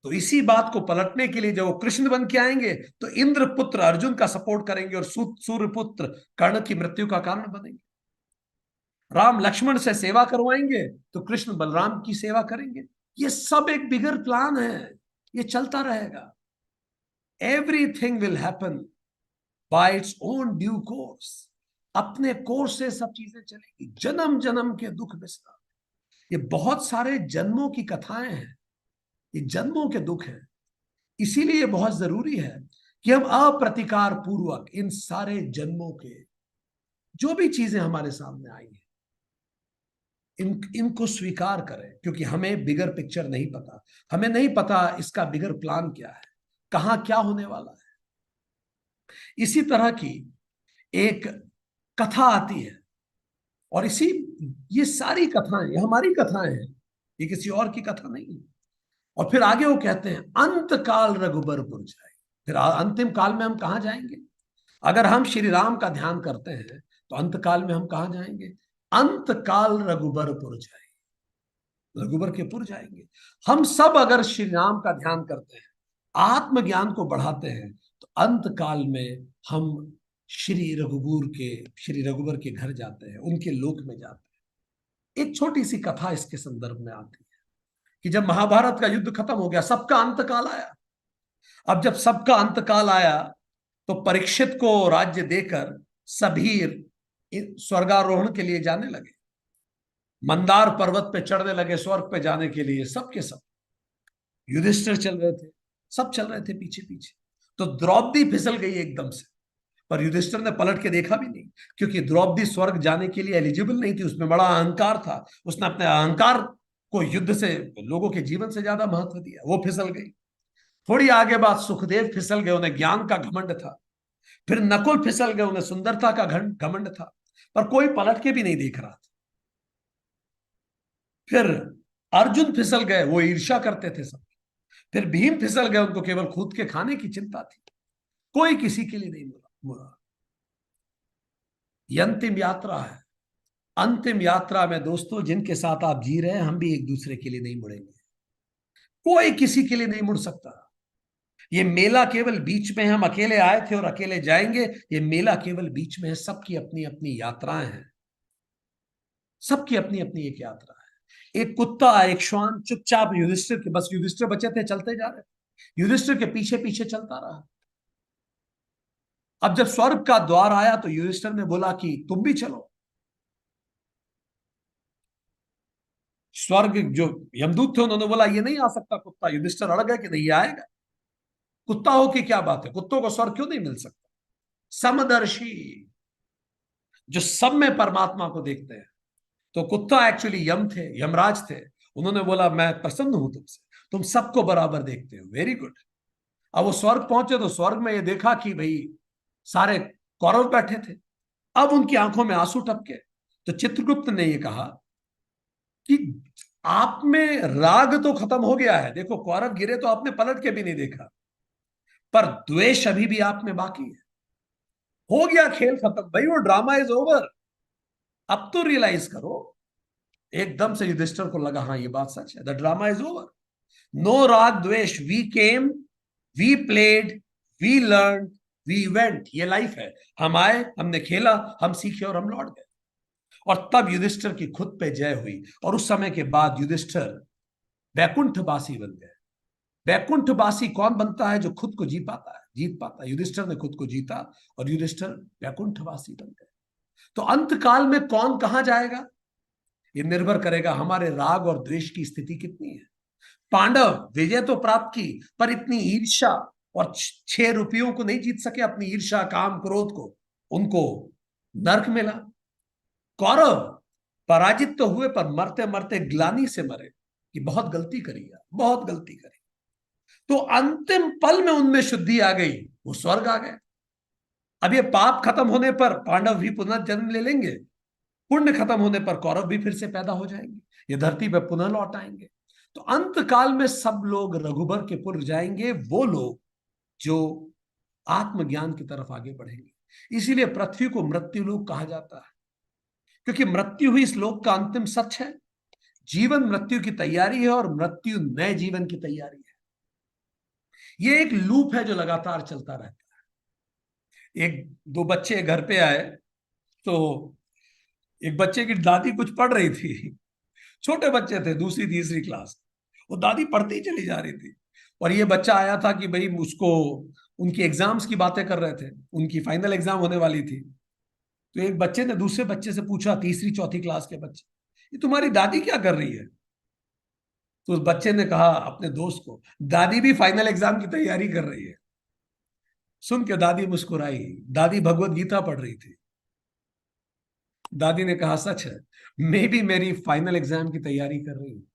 तो इसी बात को पलटने के लिए जब वो कृष्ण बन के आएंगे तो इंद्रपुत्र अर्जुन का सपोर्ट करेंगे और सूर्यपुत्र कर्ण की मृत्यु का कारण बनेंगे। राम लक्ष्मण से सेवा करवाएंगे तो कृष्ण बलराम की सेवा करेंगे। ये सब एक बिगर प्लान है, ये चलता रहेगा। Everything will happen by its own due course. अपने कोर्स से सब चीजें चलेगी। जन्म जन्म के दुख विस्तार, ये बहुत सारे जन्मों की कथाएं हैं, ये जन्मों के दुख हैं। इसीलिए ये बहुत जरूरी है कि हम अप्रतिकार पूर्वक इन सारे जन्मों के जो भी चीजें हमारे सामने आई हैं, इनको स्वीकार करें, क्योंकि हमें बिगर पिक्चर नहीं पता। हमें नहीं पता इसका बिगर प्लान क्या है, कहां क्या होने वाला है। इसी तरह की एक कथा आती है, और इसी, ये सारी कथाएं, ये हमारी कथाएं हैं, ये किसी और की कथा नहीं है। और फिर आगे वो कहते हैं अंत काल रघुबरपुर जाए। फिर अंतिम काल में हम कहां जाएंगे? अगर हम श्री राम का ध्यान करते हैं तो अंत काल में हम कहां जाएंगे? अंत काल रघुबरपुर जाए, रघुबर के पुर जाएंगे। हम सब अगर श्री राम का ध्यान करते हैं, आत्मज्ञान को बढ़ाते हैं, तो अंत काल में हम श्री रघुबर के घर जाते हैं, उनके लोक में जाते हैं। एक छोटी सी कथा इसके संदर्भ में आती है कि जब महाभारत का युद्ध खत्म हो गया, सबका अंत काल आया। अब जब सबका अंत काल आया तो परीक्षित को राज्य देकर सभी स्वर्गारोहण के लिए जाने लगे, मंदार पर्वत पे चढ़ने लगे स्वर्ग पे जाने के लिए, सबके सब। युधिष्ठिर चल रहे थे, सब चल रहे थे पीछे पीछे। तो द्रौपदी फिसल गई एकदम से, पर युधिष्ठिर ने पलट के देखा भी नहीं, क्योंकि द्रौपदी स्वर्ग जाने के लिए एलिजिबल नहीं थी, उसमें बड़ा अहंकार था। उसने अपने अहंकार को युद्ध से, लोगों के जीवन से ज्यादा महत्व दिया, वो फिसल गई। थोड़ी आगे बाद सुखदेव फिसल गए, उन्हें ज्ञान का घमंड था। फिर नकुल फिसल गए, उन्हें सुंदरता का घमंड था। पर कोई पलट के भी नहीं देख रहा था। फिर अर्जुन फिसल गए, वो ईर्ष्या करते थे सब। फिर भीम फिसल गए, उनको केवल खुद के खाने की चिंता थी, कोई किसी के लिए नहीं मुड़ा मुड़ा। ये अंतिम यात्रा है। अंतिम यात्रा में दोस्तों, जिनके साथ आप जी रहे हैं, हम भी एक दूसरे के लिए नहीं मुड़ेंगे। कोई किसी के लिए नहीं मुड़ सकता। ये मेला केवल बीच में है, हम अकेले आए थे और अकेले जाएंगे। ये मेला केवल बीच में है, सबकी अपनी अपनी यात्राएं हैं। सबकी अपनी अपनी एक यात्रा है। एक कुत्ता, एक श्वान चुपचाप युधिष्ठिर के, बस युधिष्ठिर बचे थे, चलते जा रहे, युधिष्ठिर के पीछे पीछे चलता रहा। अब जब स्वर्ग का द्वार आया तो युधिष्ठिर ने बोला कि तुम भी चलो। स्वर्ग जो यमदूत थे उन्होंने बोला ये नहीं आ सकता कुत्ता। युधिष्ठिर अड़ गए कि नहीं, ये आएगा। कुत्ता हो कि क्या बात है, कुत्तों को स्वर्ग क्यों नहीं मिल सकता। समदर्शी, जो सब में परमात्मा को देखते हैं। तो कुत्ता एक्चुअली यम थे, यमराज थे। उन्होंने बोला मैं प्रसन्न हूं तुमसे, तुम सबको बराबर देखते हो, वेरी गुड। अब वो स्वर्ग पहुंचे तो स्वर्ग में ये देखा कि भाई सारे कौरव बैठे थे। अब उनकी आंखों में आंसू टपके। तो चित्रगुप्त ने ये कहा कि आप में राग तो खत्म हो गया है, देखो कौरव गिरे तो आपने पलट के भी नहीं देखा, पर द्वेष अभी भी आप में बाकी है। हो गया खेल खत्म भाई, वो ड्रामा इज ओवर। अब तो रियलाइज करो। एकदम से युधिष्ठिर को लगा हाँ ये बात सच है, the drama is over. No राग द्वेष, we came, we played, we learn, we went, ये लाइफ है। हम आए, हमने खेला, हम सीखे और हम लौट गए। और तब युधिष्ठिर की खुद पे जय हुई। और उस समय के बाद युधिष्ठिर वैकुंठवासी बन गए। वैकुंठवासी कौन बनता है? जो खुद को जीत पाता है। युधिष्ठिर ने खुद को जीता और युधिष्ठिर वैकुंठवासी बन गए। तो अंत काल में कौन कहां जाएगा, ये निर्भर करेगा हमारे राग और द्वेष की स्थिति कितनी है। पांडव विजय तो प्राप्त की, पर इतनी ईर्ष्या, और 6 रुपयों को नहीं जीत सके, अपनी ईर्ष्या काम क्रोध को, उनको नर्क मिला। कौरव पराजित तो हुए, पर मरते मरते ग्लानि से मरे कि बहुत गलती करी यार, बहुत गलती करी। तो अंतिम पल में उनमें शुद्धि आ गई, वो स्वर्ग आ गए। अब ये पाप खत्म होने पर पांडव भी पुनर्जन्म ले लेंगे, पुण्य खत्म होने पर कौरव भी फिर से पैदा हो जाएंगे, ये धरती पर पुनः लौट आएंगे। तो अंत काल में सब लोग रघुबर के पुर जाएंगे, वो लोग जो आत्मज्ञान की तरफ आगे बढ़ेंगे। इसीलिए पृथ्वी को मृत्यु लोक कहा जाता है, क्योंकि मृत्यु ही इस लोक का अंतिम सच है। जीवन मृत्यु की तैयारी है और मृत्यु नए जीवन की तैयारी है। ये एक लूप है जो लगातार चलता रहता है। एक दो बच्चे घर पे आए, तो एक बच्चे की दादी कुछ पढ़ रही थी। छोटे बच्चे थे, दूसरी तीसरी क्लास। वो दादी पढ़ती ही चली जा रही थी, और ये बच्चा आया था कि भाई उसको, उनकी एग्जाम्स की बातें कर रहे थे, उनकी फाइनल एग्जाम होने वाली थी। तो एक बच्चे ने दूसरे बच्चे से पूछा, तीसरी चौथी क्लास के बच्चे, ये तुम्हारी दादी क्या कर रही है? तो उस बच्चे ने कहा अपने दोस्त को, दादी भी फाइनल एग्जाम की तैयारी कर रही है। सुन के दादी मुस्कुराई। दादी भगवत गीता पढ़ रही थी। दादी ने कहा सच है, मैं भी मेरी फाइनल एग्जाम की तैयारी कर रही हूँ।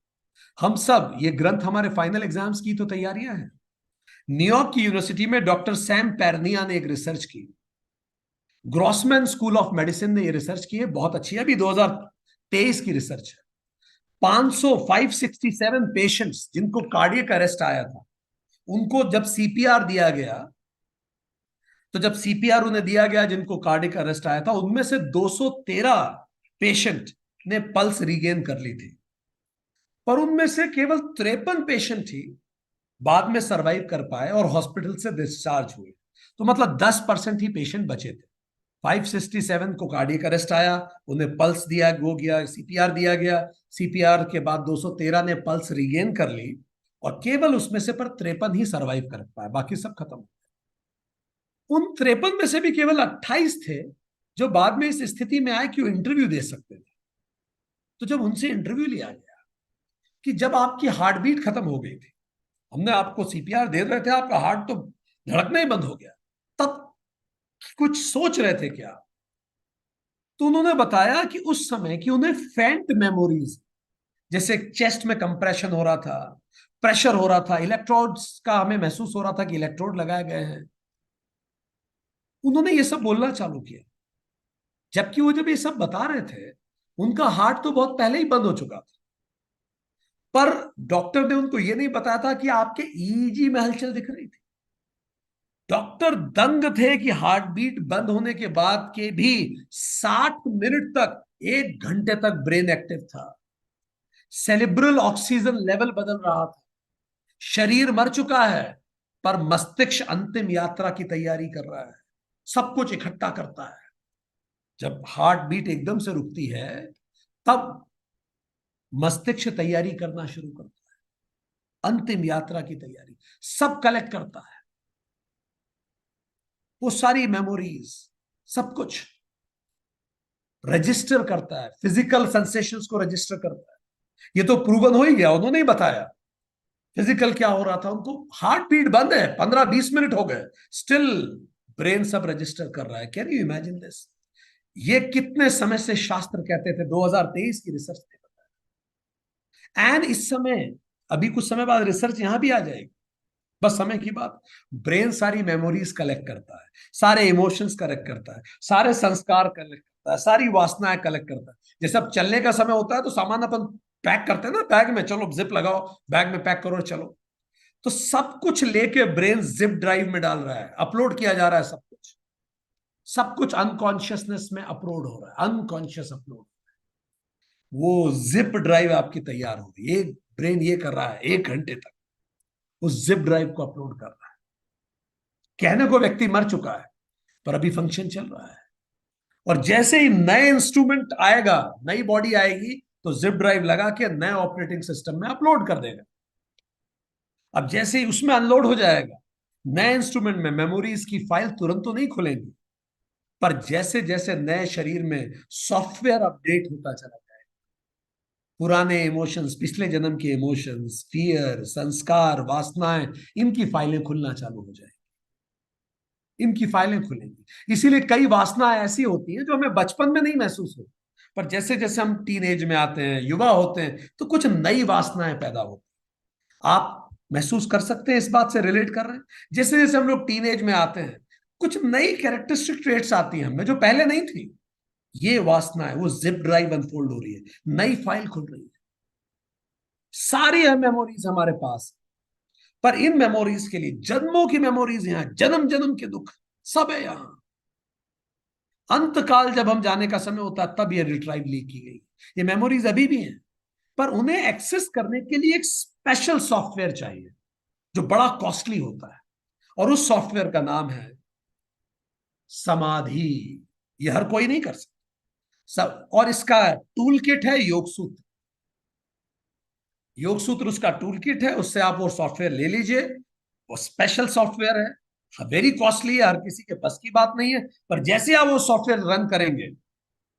हम सब, ये ग्रंथ हमारे फाइनल एग्जाम्स की तो तैयारियां हैं। न्यूयॉर्क की यूनिवर्सिटी में डॉक्टर सैम पैरनिया ने एक रिसर्च की। ग्रॉसमैन स्कूल ऑफ मेडिसिन ने ये रिसर्च की है, बहुत अच्छी है, अभी 2023 की रिसर्च है। 567 पेशेंट्स जिनको कार्डियक अरेस्ट आया था, उनको जब सीपीआर दिया गया, तो जब सीपीआर उन्हें दिया गया जिनको कार्डियक अरेस्ट आया था, उनमें से 213 पेशेंट ने पल्स रीगेन कर ली थी, पर उनमें से केवल 53 पेशेंट ही बाद में सरवाइव कर पाए और हॉस्पिटल से डिस्चार्ज हुए। तो मतलब 10% ही पेशेंट बचे थे। 567 को कार्डियक अरेस्ट आया, उन्हें पल्स दिया हो गया, सीपीआर दिया गया। सीपीआर के बाद 213 ने पल्स रिगेन कर ली, और केवल उसमें से पर 53 ही सरवाइव कर पाए, बाकी सब खत्म। उन 53 में से भी केवल 28 थे जो बाद में इस स्थिति में आए कि वो इंटरव्यू दे सकते थे। तो जब उनसे इंटरव्यू लिया गया कि जब आपकी हार्ट बीट खत्म हो गई थी, हमने आपको सीपीआर दे रहे थे, आपका हार्ट तो धड़कना ही बंद हो गया, तब कुछ सोच रहे थे क्या? तो उन्होंने बताया कि उस समय की उन्हें फेंट मेमोरीज, जैसे चेस्ट में कंप्रेशन हो रहा था, प्रेशर हो रहा था, इलेक्ट्रोड्स का हमें महसूस हो रहा था कि इलेक्ट्रोड लगाए गए हैं। उन्होंने ये सब बोलना चालू किया, जबकि वो जब ये सब बता रहे थे, उनका हार्ट तो बहुत पहले ही बंद हो चुका था। पर डॉक्टर ने उनको यह नहीं बताया था कि आपके ईईजी में हलचल दिख रही थी। डॉक्टर दंग थे कि हार्ट बीट बंद होने के बाद के भी 60 मिनट तक, 1 घंटे तक ब्रेन एक्टिव था। सेरिब्रल ऑक्सीजन लेवल बदल रहा था। शरीर मर चुका है, पर मस्तिष्क अंतिम यात्रा की तैयारी कर रहा है, सब कुछ इकट्ठा करता है। जब हार्ट बीट एकदम से रुकती है, तब मस्तिष्क तैयारी करना शुरू करता है, अंतिम यात्रा की तैयारी सब कलेक्ट करता है। वो सारी मेमोरीज, सब कुछ रजिस्टर करता है, फिजिकल सेंसेशंस को रजिस्टर करता है। ये तो प्रूवन हो ही गया, उन्होंने ही बताया फिजिकल क्या हो रहा था उनको। हार्ट बीट बंद है, 15-20 मिनट हो गए, स्टिल ब्रेन सब रजिस्टर कर रहा है। Can you imagine this? ये कितने समय से शास्त्र कहते थे, 2023 की रिसर्च ने बताया। एंड इस समय, अभी कुछ समय बाद रिसर्च यहां भी आ जाएगी, बस समय की बात। ब्रेन सारी मेमोरीज कलेक्ट करता है, सारे इमोशंस कलेक्ट करता है, सारे संस्कार कलेक्ट करता है, सारी वासनाएं कलेक्ट करता है। जैसे अब चलने का समय होता है तो सामान अपन पैक करते हैं ना बैग में, चलो जिप लगाओ, बैग में पैक करो चलो। तो सब कुछ लेके ब्रेन जिप ड्राइव में डाल रहा है, अपलोड किया जा रहा है सब कुछ। सब कुछ अनकॉन्शियसनेस में अपलोड हो रहा है, अनकॉन्शियस अपलोड। वो जिप ड्राइव आपकी तैयार होगी, एक ब्रेन ये कर रहा है 1 घंटे तक, उस जिप ड्राइव को अपलोड कर रहा है। कहने को व्यक्ति मर चुका है, पर अभी फंक्शन चल रहा है। और जैसे ही नए इंस्ट्रूमेंट आएगा, नई बॉडी आएगी, तो जिप ड्राइव लगा के नए ऑपरेटिंग सिस्टम में अपलोड कर देगा। अब जैसे ही उसमें अनलोड हो जाएगा, नए इंस्ट्रूमेंट में मेमोरीज की फाइल तुरंत तो नहीं खुलेंगी, पर जैसे जैसे नए शरीर में सॉफ्टवेयर अपडेट होता चला जाए, पुराने इमोशंस, पिछले जन्म के इमोशंस, फियर, संस्कार, वासनाएं, इनकी फाइलें खुलना चालू हो जाएगी, इनकी फाइलें खुलेंगी। इसीलिए कई वासनाएं ऐसी होती हैं जो हमें बचपन में नहीं महसूस होती, पर जैसे जैसे हम टीन एज में आते हैं, युवा होते हैं, तो कुछ नई वासनाएं पैदा होती हैं। आप महसूस कर सकते हैं, इस बात से रिलेट कर रहे हैं। जैसे जैसे हम लोग टीन एज में आते हैं, कुछ नई कैरेक्टरिस्टिक ट्रेट्स आती हैं हमें जो पहले नहीं थी। ये वासना है, वो जिप ड्राइव अनफोल्ड हो रही है, नई फाइल खुल रही है। सारी मेमोरीज हमारे पास, पर इन मेमोरीज के लिए जन्मों की मेमोरीज, यहां जन्म जन्म के दुख सब है यहां। अंतकाल जब हम जाने का समय होता है, तब ये रिट्राइव ली की गई। ये मेमोरीज अभी भी हैं, पर उन्हें एक्सेस करने के लिए एक स्पेशल सॉफ्टवेयर चाहिए, जो बड़ा कॉस्टली होता है। और उस सॉफ्टवेयर का नाम है समाधि। ये हर कोई नहीं कर सकता सब। और इसका टूल किट है योग सूत्र। योग सूत्र उसका टूल किट है, उससे आप वो सॉफ्टवेयर ले लीजिए। वो स्पेशल सॉफ्टवेयर है, वेरी कॉस्टली है, हर किसी के बस की बात नहीं है। पर जैसे आप वो सॉफ्टवेयर रन करेंगे,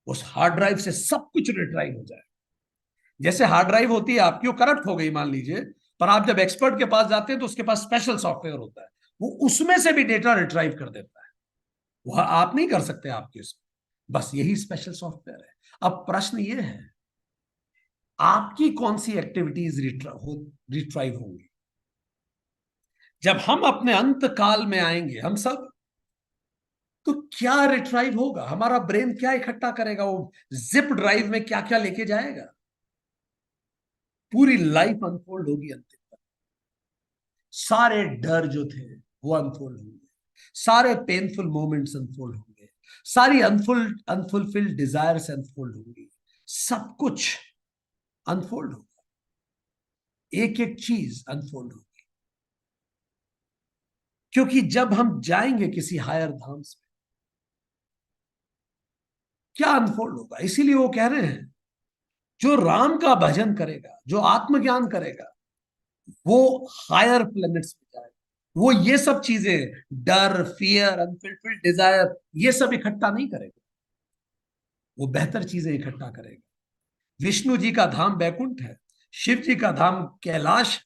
उस हार्ड ड्राइव से सब कुछ रिट्राइव हो जाए। जैसे हार्ड ड्राइव होती है आपकी, वो करप्ट हो गई मान लीजिए, पर आप जब एक्सपर्ट के पास जाते हैं तो उसके पास स्पेशल सॉफ्टवेयर होता है, वो उसमें से भी डेटा रिट्राइव कर देता है। वह आप नहीं कर सकते आपके उसमें, बस यही स्पेशल सॉफ्टवेयर है। अब प्रश्न ये है, आपकी कौन सी एक्टिविटीज रिट्राइव होंगी जब हम अपने अंत काल में आएंगे? हम सब, तो क्या रिट्राइव होगा? हमारा ब्रेन क्या इकट्ठा करेगा? वो जिप ड्राइव में क्या क्या लेके जाएगा? पूरी लाइफ अनफोल्ड होगी अंतिम तक। सारे डर जो थे वो अनफोल्ड होंगे, सारे पेनफुल मोमेंट्स अनफोल्ड होंगे, सारी अनफुलफिल्ड डिजायर्स अनफोल्ड होंगी, सब कुछ अनफोल्ड होगा, एक एक चीज अनफोल्ड होगी। क्योंकि जब हम जाएंगे किसी हायर धाम से, क्या अनफोल्ड होगा? इसीलिए वो कह रहे हैं, जो राम का भजन करेगा, जो आत्मज्ञान करेगा, वो हायर प्लैनेट्स में जाएगा। वो ये सब चीजें, डर, फियर, अनफुलफिल्ड डिजायर, ये सब इकट्ठा नहीं करेगा, वो बेहतर चीजें इकट्ठा करेगा। विष्णु जी का धाम बैकुंठ है, शिव जी का धाम कैलाश,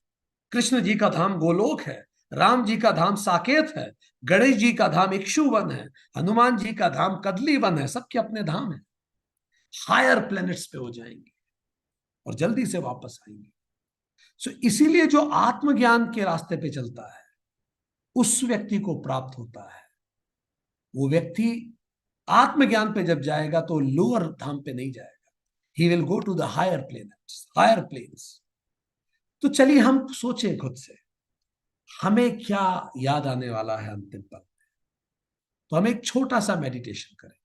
कृष्ण जी का धाम गोलोक है, राम जी का धाम साकेत है, गणेश जी का धाम इक्षुवन है, हनुमान जी का धाम कदली वन है। सबके अपने धाम है, हायर प्लैनेट्स पे हो जाएंगे और जल्दी से वापस आएंगे। सो इसीलिए जो आत्मज्ञान के रास्ते पे चलता है, उस व्यक्ति को प्राप्त होता है। वो व्यक्ति आत्मज्ञान पे जब जाएगा तो लोअर धाम पे नहीं जाएगा, he will go to the higher planets, higher planes. तो चलिए हम सोचें खुद से, हमें क्या याद आने वाला है अंतिम पल। तो हम एक छोटा सा मेडिटेशन करें,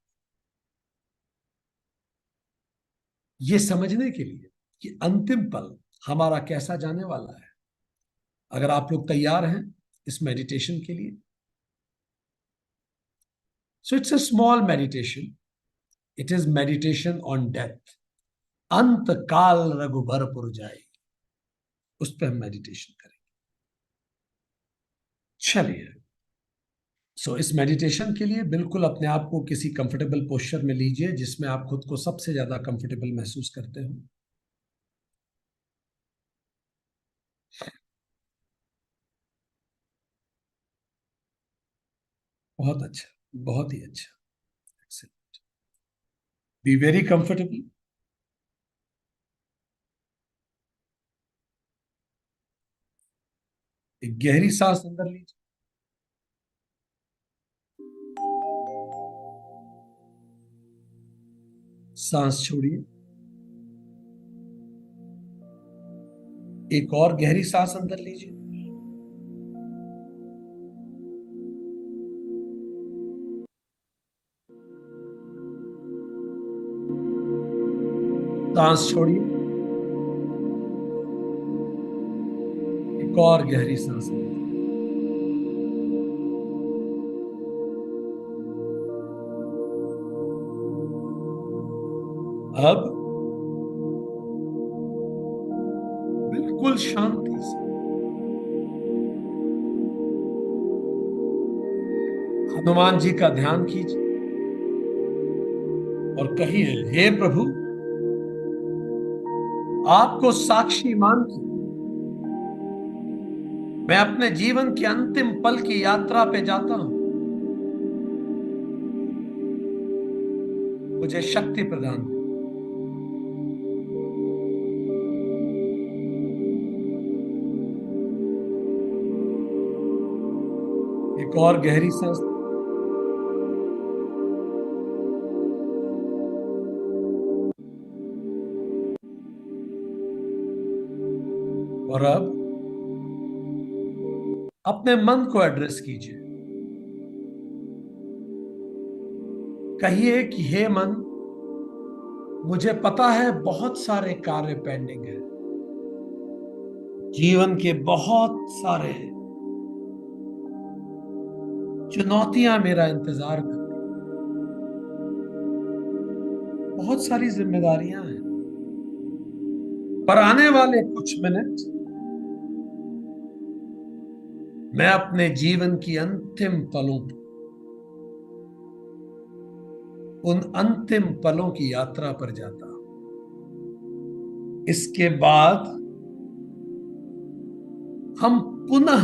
ये समझने के लिए कि अंतिम पल हमारा कैसा जाने वाला है। अगर आप लोग तैयार हैं इस मेडिटेशन के लिए, so it's a small meditation. It is meditation on death. अंत काल रघुबर पुर जाए, उस पर हम मेडिटेशन करेंगे। चलिए, सो इस मेडिटेशन के लिए बिल्कुल अपने आप को किसी कंफर्टेबल पोस्चर में लीजिए, जिसमें आप खुद को सबसे ज्यादा कंफर्टेबल महसूस करते हो। बहुत अच्छा, बहुत ही अच्छा। Be very comfortable. एक गहरी सांस अंदर लीजिए, सांस छोड़िए। एक और गहरी सांस अंदर लीजिए, सांस छोड़िए। एक और गहरी सांस अंदर। अब बिल्कुल शांति से हनुमान जी का ध्यान कीजिए और कहिए, हे प्रभु, आपको साक्षी मान के मैं अपने जीवन के अंतिम पल की यात्रा पे जाता हूं। मुझे शक्ति प्रदान करें। एक और गहरी सांस, और अब अपने मन को एड्रेस कीजिए। कहिए कि हे मन, मुझे पता है बहुत सारे कार्य पेंडिंग है। जीवन के बहुत सारे चुनौतियां मेरा इंतजार कर रही हैं। बहुत सारी जिम्मेदारियां हैं। पर आने वाले कुछ मिनट मैं अपने जीवन की अंतिम पलों, उन अंतिम पलों की यात्रा पर जाता हूं। इसके बाद हम पुनः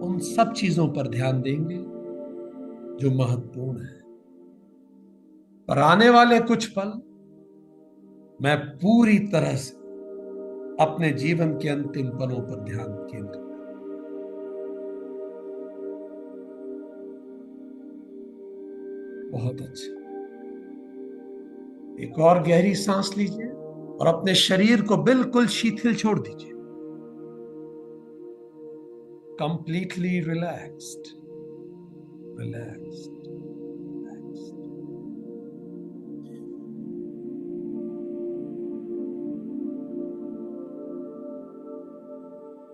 उन सब चीजों पर ध्यान देंगे जो महत्वपूर्ण है। पर आने वाले कुछ पल मैं पूरी तरह से अपने जीवन के अंतिम पलों पर ध्यान केंद्रित। बहुत अच्छा। एक और गहरी सांस लीजिए और अपने शरीर को बिल्कुल शिथिल छोड़ दीजिए। Completely relaxed, relaxed, relaxed.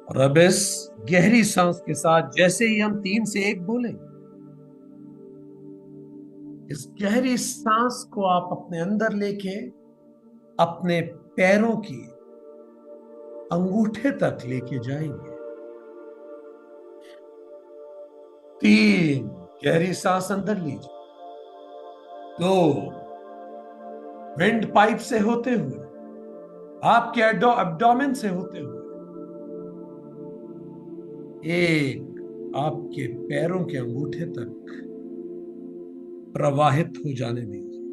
और अब इस गहरी सांस के साथ जैसे ही हम 3 से 1 बोलेंगे, इस गहरी सांस को आप अपने अंदर लेके अपने पैरों की अंगूठे तक लेके जाएंगे। 3, गहरी सांस अंदर लीजिए। 2, विंड पाइप से होते हुए आपके एब्डोमेन से होते हुए। 1, आपके पैरों के अंगूठे तक प्रवाहित हो जाने दीजिए।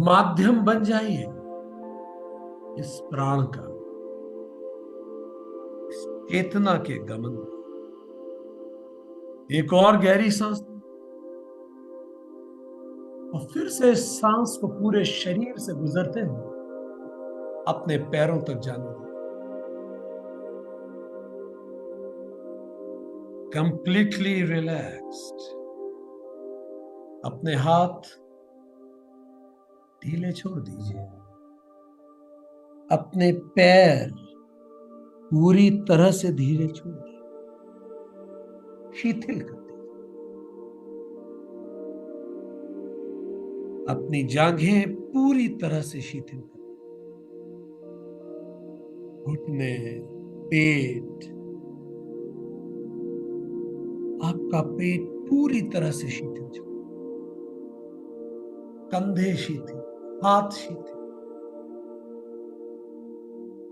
माध्यम बन जाइए इस प्राण का, इस चेतना के गमन। एक और गहरी सांस और फिर से सांस को पूरे शरीर से गुजरते हुए अपने पैरों तक जाने दो। Completely relaxed. अपने हाथ ढीले छोड़ दीजिए। अपने पैर पूरी तरह से धीरे छोड़ दीजिए, शिथिल कर दीजिए। अपनी जांघें पूरी तरह से शिथिल कर दीजिए। घुटने, पेट, आपका पेट पूरी तरह से शिथिल छोड़, कंधे शिथिल, हाथ शिथिल,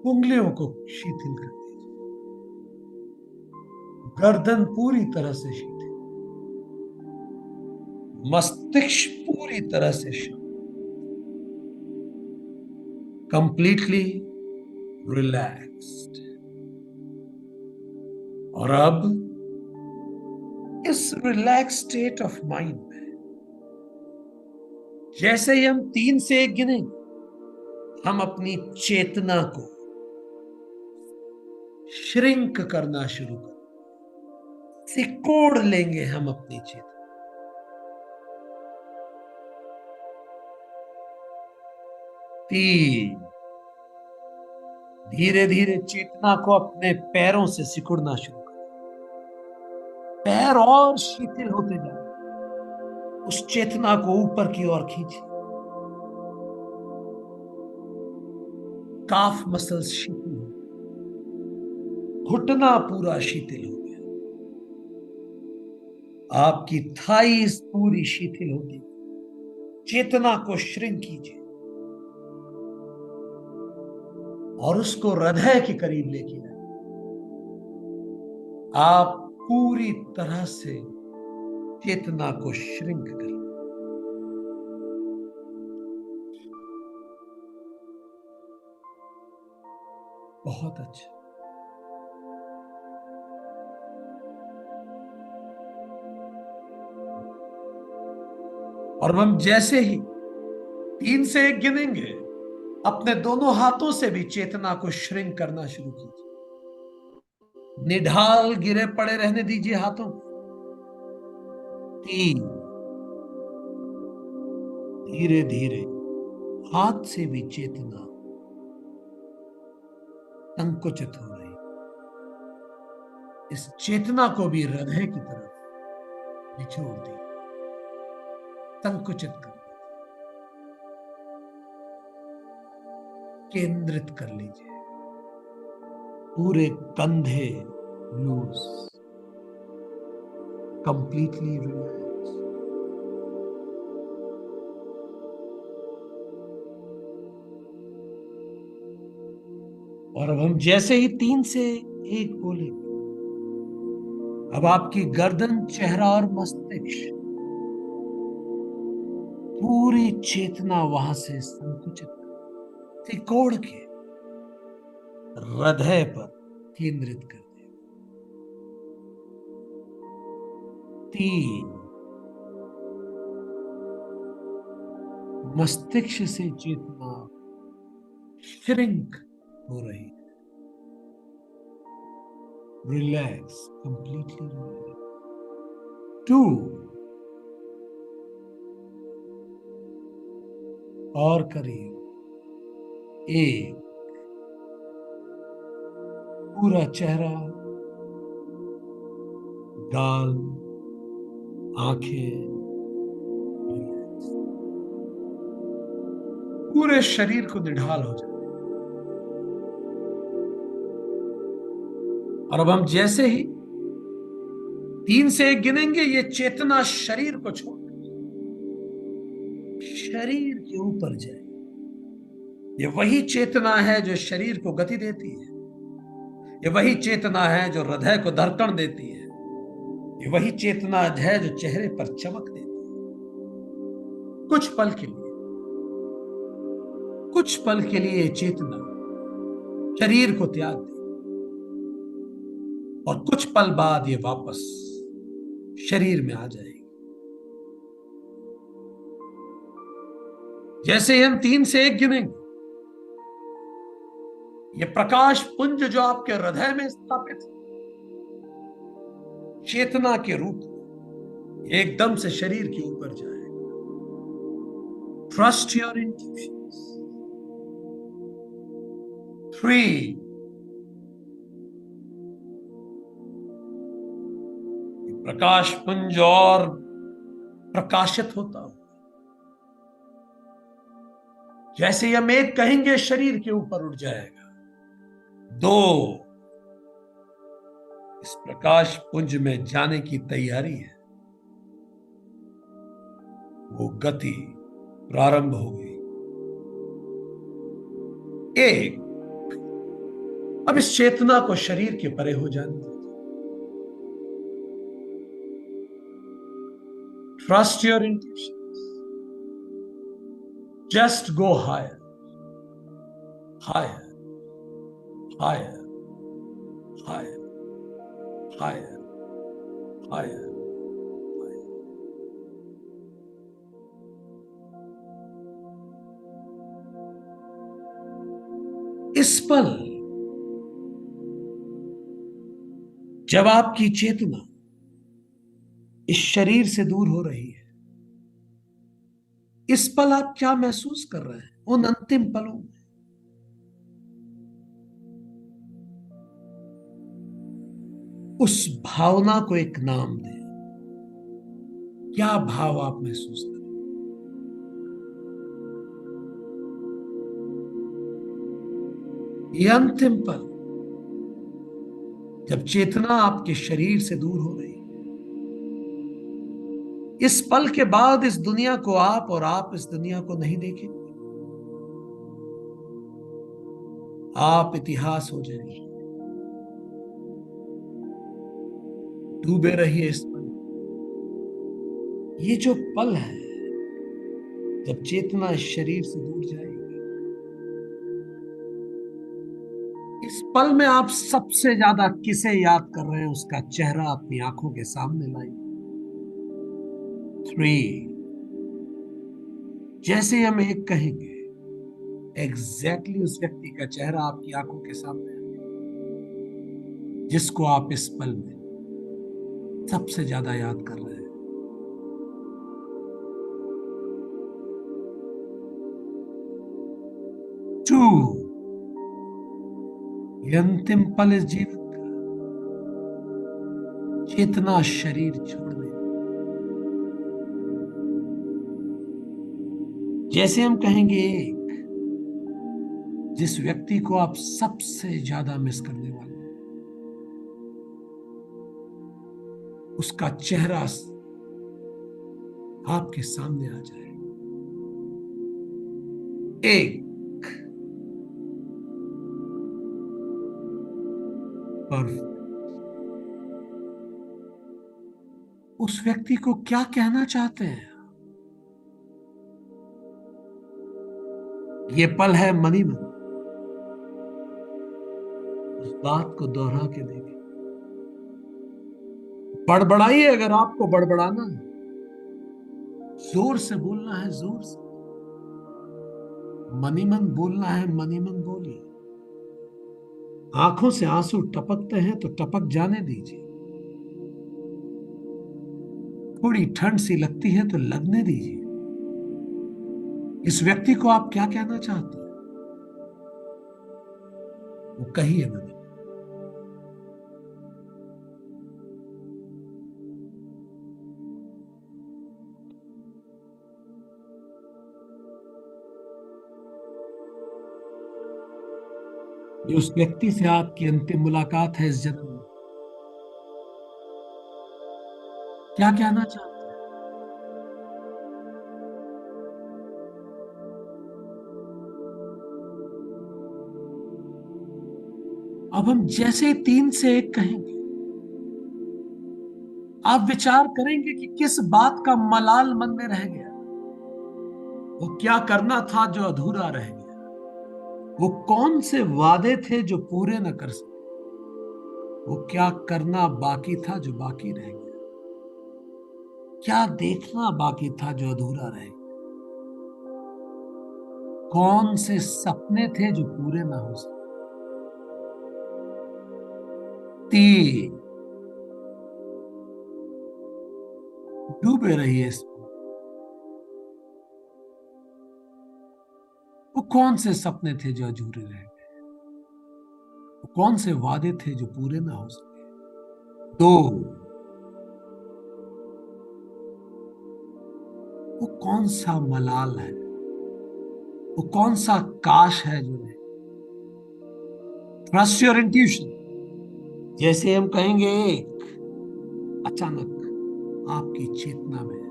उंगलियों को शिथिल कर दीजिए। गर्दन पूरी तरह से शिथिल, मस्तिष्क पूरी तरह से शांत, कंप्लीटली रिलैक्स्ड। और अब इस रिलैक्स स्टेट ऑफ माइंड में जैसे ही हम 3 से 1 गिनेंगे, हम अपनी चेतना को श्रिंक करना शुरू कर, सिकोड़ लेंगे हम अपनी चेतना। 3। धीरे धीरे चेतना को अपने पैरों से सिकुड़ना शुरू कर, पैर और शिथिल होते जाए, उस चेतना को ऊपर की ओर खींचे। काफ मसल्स शिथिल हो, घुटना पूरा शिथिल हो गया, आपकी थाइस पूरी शिथिल होती। चेतना को श्रिंक कीजिए और उसको हृदय के करीब लेके आए। आप पूरी तरह से चेतना को श्रिंक करें। बहुत अच्छा। और हम जैसे ही 3 से 1 गिनेंगे, अपने दोनों हाथों से भी चेतना को श्रिंक करना शुरू कीजिए। निढाल गिरे पड़े रहने दीजिए हाथों को। 3। धीरे धीरे हाथ से भी चेतना संकुचित हो रही। इस चेतना को भी हृदय की तरफ निचोड़ दी, संकुचित कर, केंद्रित कर लीजिए। पूरे कंधे लूज, कंप्लीटली रिलैक्स। और अब हम जैसे ही 3 से 1 बोलेंगे, अब आपकी गर्दन, चेहरा और मस्तिष्क पूरी चेतना वहां से संकुचित, सिकोड़ के हृदय पर केंद्रित कर दे। 3। मस्तिष्क से चेतना श्रिंक हो रही है, रिलैक्स, कंप्लीटली रिलैक्स। 2। और करीब 1। पूरा चेहरा, गाल, आंखें, रिलैक्स। पूरे शरीर को निढाल हो जाए। और अब हम जैसे ही 3 से 1 गिनेंगे, ये चेतना शरीर को छोड़ शरीर के ऊपर जाए। ये वही चेतना है जो शरीर को गति देती है। ये वही चेतना है जो हृदय को धड़कन देती है। ये वही चेतना है जो चेहरे पर चमक देती है। कुछ पल के लिए ये चेतना शरीर को त्याग दे, और कुछ पल बाद ये वापस शरीर में आ जाएगी। जैसे ही हम 3 से 1 गिनेंगे, ये प्रकाश पुंज जो आपके हृदय में स्थापित है, चेतना के रूप में एकदम से शरीर के ऊपर जाएगा। Trust your intuitions. 3, प्रकाश पुंज और प्रकाशित होता हो। जैसे ही हम 1 कहेंगे, शरीर के ऊपर उठ जाएगा। 2, इस प्रकाश पुंज में जाने की तैयारी है, वो गति प्रारंभ हो गई। 1, अब इस चेतना को शरीर के परे हो जाने दीजिए। Trust your intuition. Just go higher, higher, higher, higher, higher, higher. इस पल जब आपकी चेतना इस शरीर से दूर हो रही है, इस पल आप क्या महसूस कर रहे हैं? उन अंतिम पलों में उस भावना को एक नाम दें। क्या भाव आप महसूस करें? ये अंतिम पल जब चेतना आपके शरीर से दूर हो रही है, इस पल के बाद इस दुनिया को आप और आप इस दुनिया को नहीं देखेंगे। आप इतिहास हो जाएंगे। डूबे रहिए इस पल। ये जो पल है जब चेतना इस शरीर से दूर जाएगी, इस पल में आप सबसे ज्यादा किसे याद कर रहे हैं, उसका चेहरा अपनी आंखों के सामने लाइए। 3, जैसे हम 1 कहेंगे, एग्जैक्टली उस व्यक्ति का चेहरा आपकी आंखों के सामने आएगा जिसको आप इस पल में सबसे ज्यादा याद कर रहे हैं। 2, ये अंतिम पल इस जीवन का, चेतना शरीर छोड़ने। जैसे हम कहेंगे 1, जिस व्यक्ति को आप सबसे ज्यादा मिस करने वाले हैं, उसका चेहरा आपके सामने आ जाए। 1, परफेक्ट। उस व्यक्ति को क्या कहना चाहते हैं? ये पल है मनी मन। उस बात को दोहरा के देखें। बड़बड़ाइए अगर आपको बड़बड़ाना है, जोर से बोलना है, जोर से। मनी मन बोलना है, मनी मन बोलिए। आंखों से आंसू टपकते हैं तो टपक जाने दीजिए। थोड़ी ठंड सी लगती है तो लगने दीजिए। इस व्यक्ति को आप क्या कहना चाहते हैं, वो कहिए मनी। ये उस व्यक्ति से आपकी अंतिम मुलाकात है इस जन्म में। क्या कहना चाहते हैं? अब हम जैसे ही 3 से 1 कहेंगे, आप विचार करेंगे कि किस बात का मलाल मन में रह गया, वो क्या करना था जो अधूरा रह गया, वो कौन से वादे थे जो पूरे न कर सके, वो क्या करना बाकी था जो बाकी रह गया, क्या देखना बाकी था जो अधूरा रह गया। कौन से सपने थे जो पूरे ना हो सके? तीन, डूबे रहिए इसमें। वो कौन से सपने थे जो अधूरे रह गए? वो कौन से वादे थे जो पूरे ना हो सके? दो, वो कौन सा मलाल है, वो कौन सा काश है जो नहीं? Trust your intuition. जैसे हम कहेंगे एक, अचानक आपकी चेतना में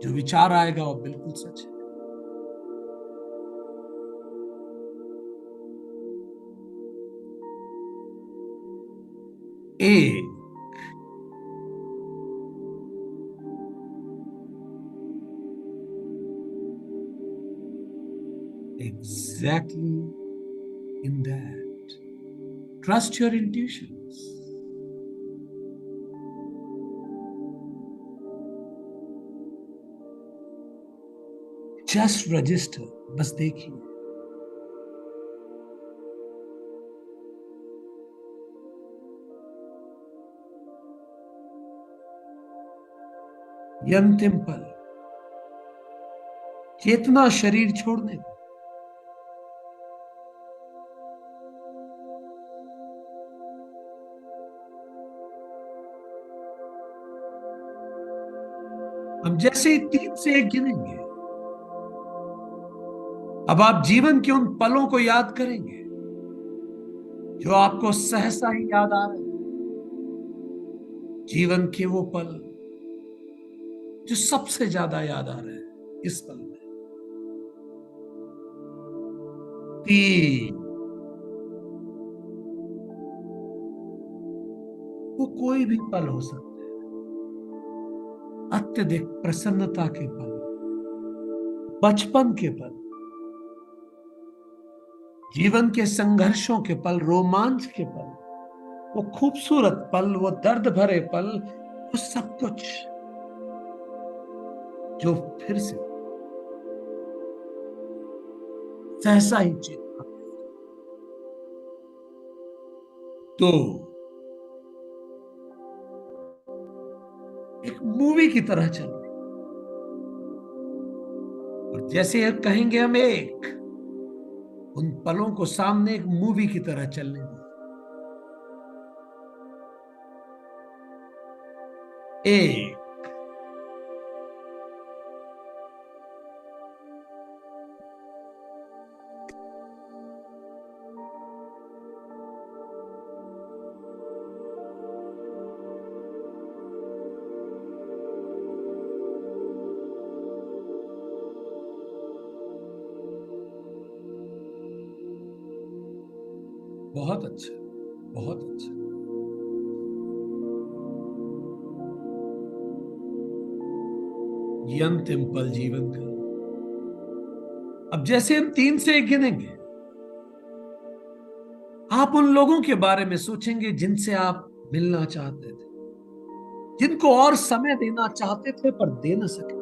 जो विचार आएगा वो बिल्कुल सच है। एक, exactly in that, trust your intuitions. Just register, बस देखिए। ये अंतिम पल, चेतना शरीर छोड़ने को। हम जैसे ही तीन से एक गिनेंगे, अब आप जीवन के उन पलों को याद करेंगे जो आपको सहसा ही याद आ रहे हैं। जीवन के वो पल जो सबसे ज्यादा याद आ रहे हैं इस पल में। तीन, वो कोई भी पल हो सकते हैं। अत्यधिक प्रसन्नता के पल, बचपन के पल, जीवन के संघर्षों के पल, रोमांच के पल, वो खूबसूरत पल, वो दर्द भरे पल, वो सब कुछ जो फिर से सहसा ही चेतना। तो एक मूवी की तरह चल रही, और जैसे अब कहेंगे हम एक, उन पलों को सामने एक मूवी की तरह चलने दो। एक, बहुत अच्छा, बहुत अच्छा। ये अंतिम पल जीवन का। अब जैसे हम तीन से एक गिनेंगे, आप उन लोगों के बारे में सोचेंगे जिनसे आप मिलना चाहते थे, जिनको और समय देना चाहते थे पर दे न सके।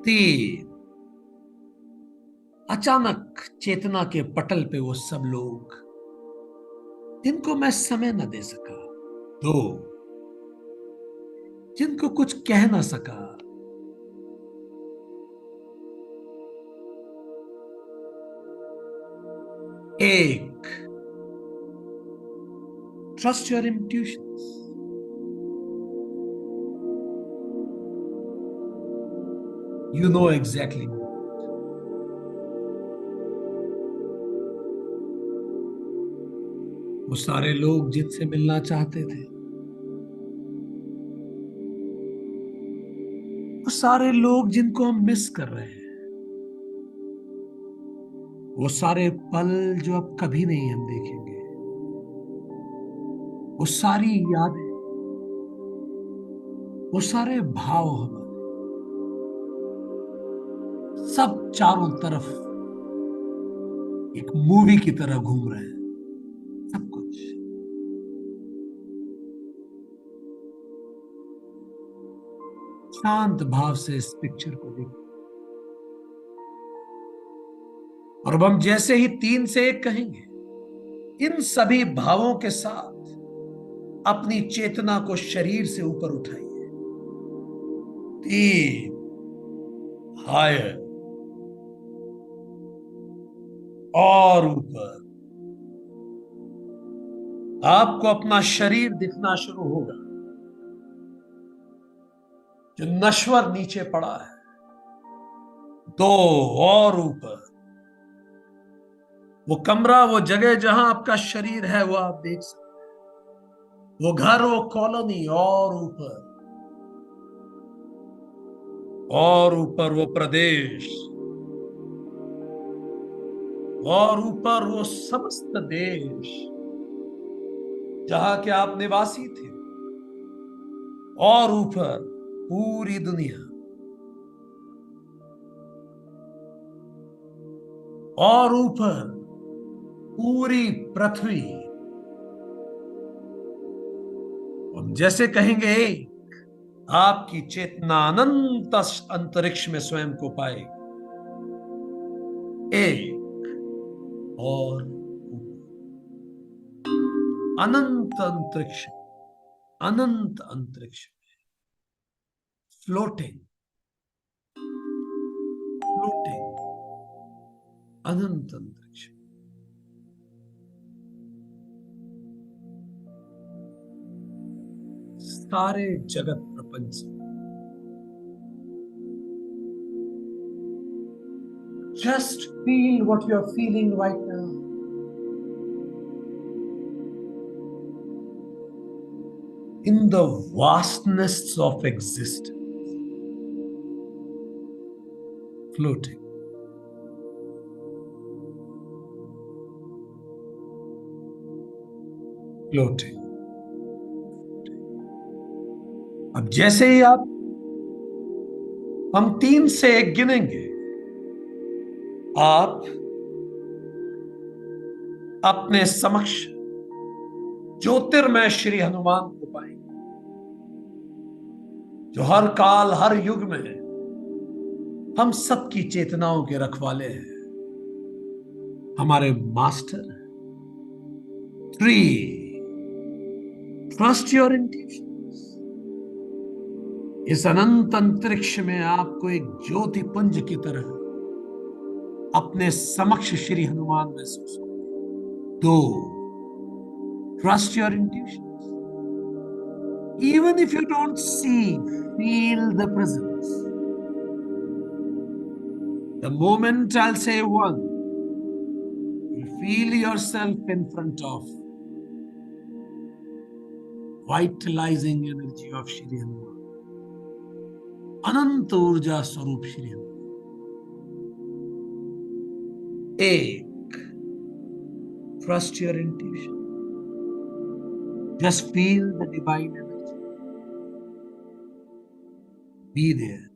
तीन, अचानक चेतना के पटल पे वो सब लोग जिनको मैं समय न दे सका। दो, जिनको कुछ कह ना सका। एक, trust your intuitions. You know exactly. वो सारे लोग जिनसे मिलना चाहते थे, वो सारे लोग जिनको हम मिस कर रहे हैं, वो सारे पल जो अब कभी नहीं हम देखेंगे, वो सारी यादें, वो सारे भाव हमारे सब चारों तरफ एक मूवी की तरह घूम रहे हैं। सब कुछ शांत भाव से इस पिक्चर को देखो। और अब हम जैसे ही 3 से 1 कहेंगे, इन सभी भावों के साथ अपनी चेतना को शरीर से ऊपर उठाइए। 3, हायर, और ऊपर। आपको अपना शरीर दिखना शुरू होगा, जो नश्वर नीचे पड़ा है। 2, और ऊपर। वो कमरा, वो जगह जहां आपका शरीर है, वो आप देख सकते हैं। वो घर, वो कॉलोनी, और ऊपर। और ऊपर वो प्रदेश, और ऊपर वो समस्त देश जहां के आप निवासी थे। और ऊपर पूरी दुनिया। और ऊपर पूरी पृथ्वी। हम जैसे कहेंगे, आपकी चेतना अनंत अंतरिक्ष में स्वयं को पाए। 1, और अनंत अंतरिक्ष, अनंत अंतरिक्ष में फ्लोटिंग, फ्लोटिंग, अनंत अंतरिक्ष। सारे जगत प्रपंच। Just feel what you're feeling right now. In the vastness of existence, floating. Floating. अब जैसे ही हम 3 से 1 गिनेंगे, आप अपने समक्ष ज्योतिर्मय श्री हनुमान को पाएंगे, जो हर काल हर युग में हम सबकी चेतनाओं के रखवाले हैं, हमारे मास्टर हैं। 3, ट्रस्ट योर इंट्यूशंस। इस अनंत अंतरिक्ष में आपको एक ज्योति पुंज की तरह अपने समक्ष श्री हनुमान महसूस होंगे। 2, trust your intuitions. Even if you don't see, feel the presence. The moment I'll say 1, you feel yourself in front of vitalizing energy of Shri Hanuman. अनंत ऊर्जा स्वरूप Shri Hanuman. 1, trust your intuition. Just feel the divine energy. Be there.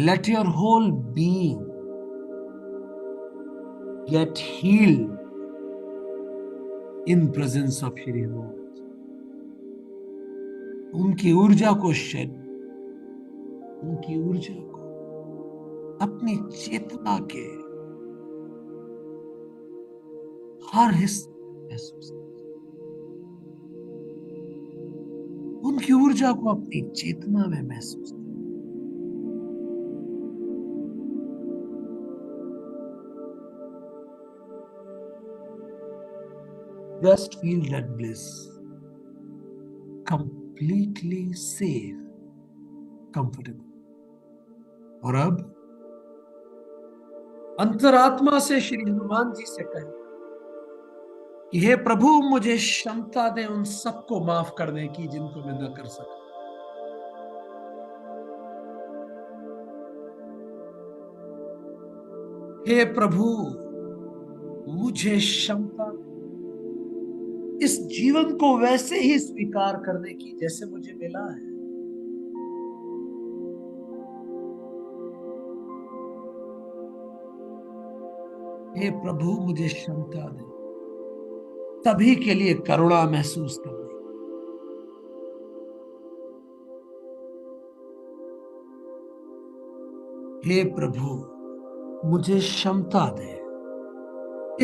Let your whole being get healed in presence of Shri Hanuman. उनकी ऊर्जा को shade, उनकी ऊर्जा को अपनी चेतना के हर हिस्से में महसूस करें। उनकी ऊर्जा को अपनी चेतना में महसूस करें। Just feel that bliss. Completely safe, comfortable. और अब अंतरात्मा से श्री हनुमान जी से कहें कि हे प्रभु, मुझे क्षमता दे उन सबको माफ करने की जिनको मैं न कर सका। हे प्रभु, मुझे क्षमता इस जीवन को वैसे ही स्वीकार करने की जैसे मुझे मिला है। हे प्रभु, मुझे क्षमता दे सभी के लिए करुणा महसूस करने। हे प्रभु, मुझे क्षमता दे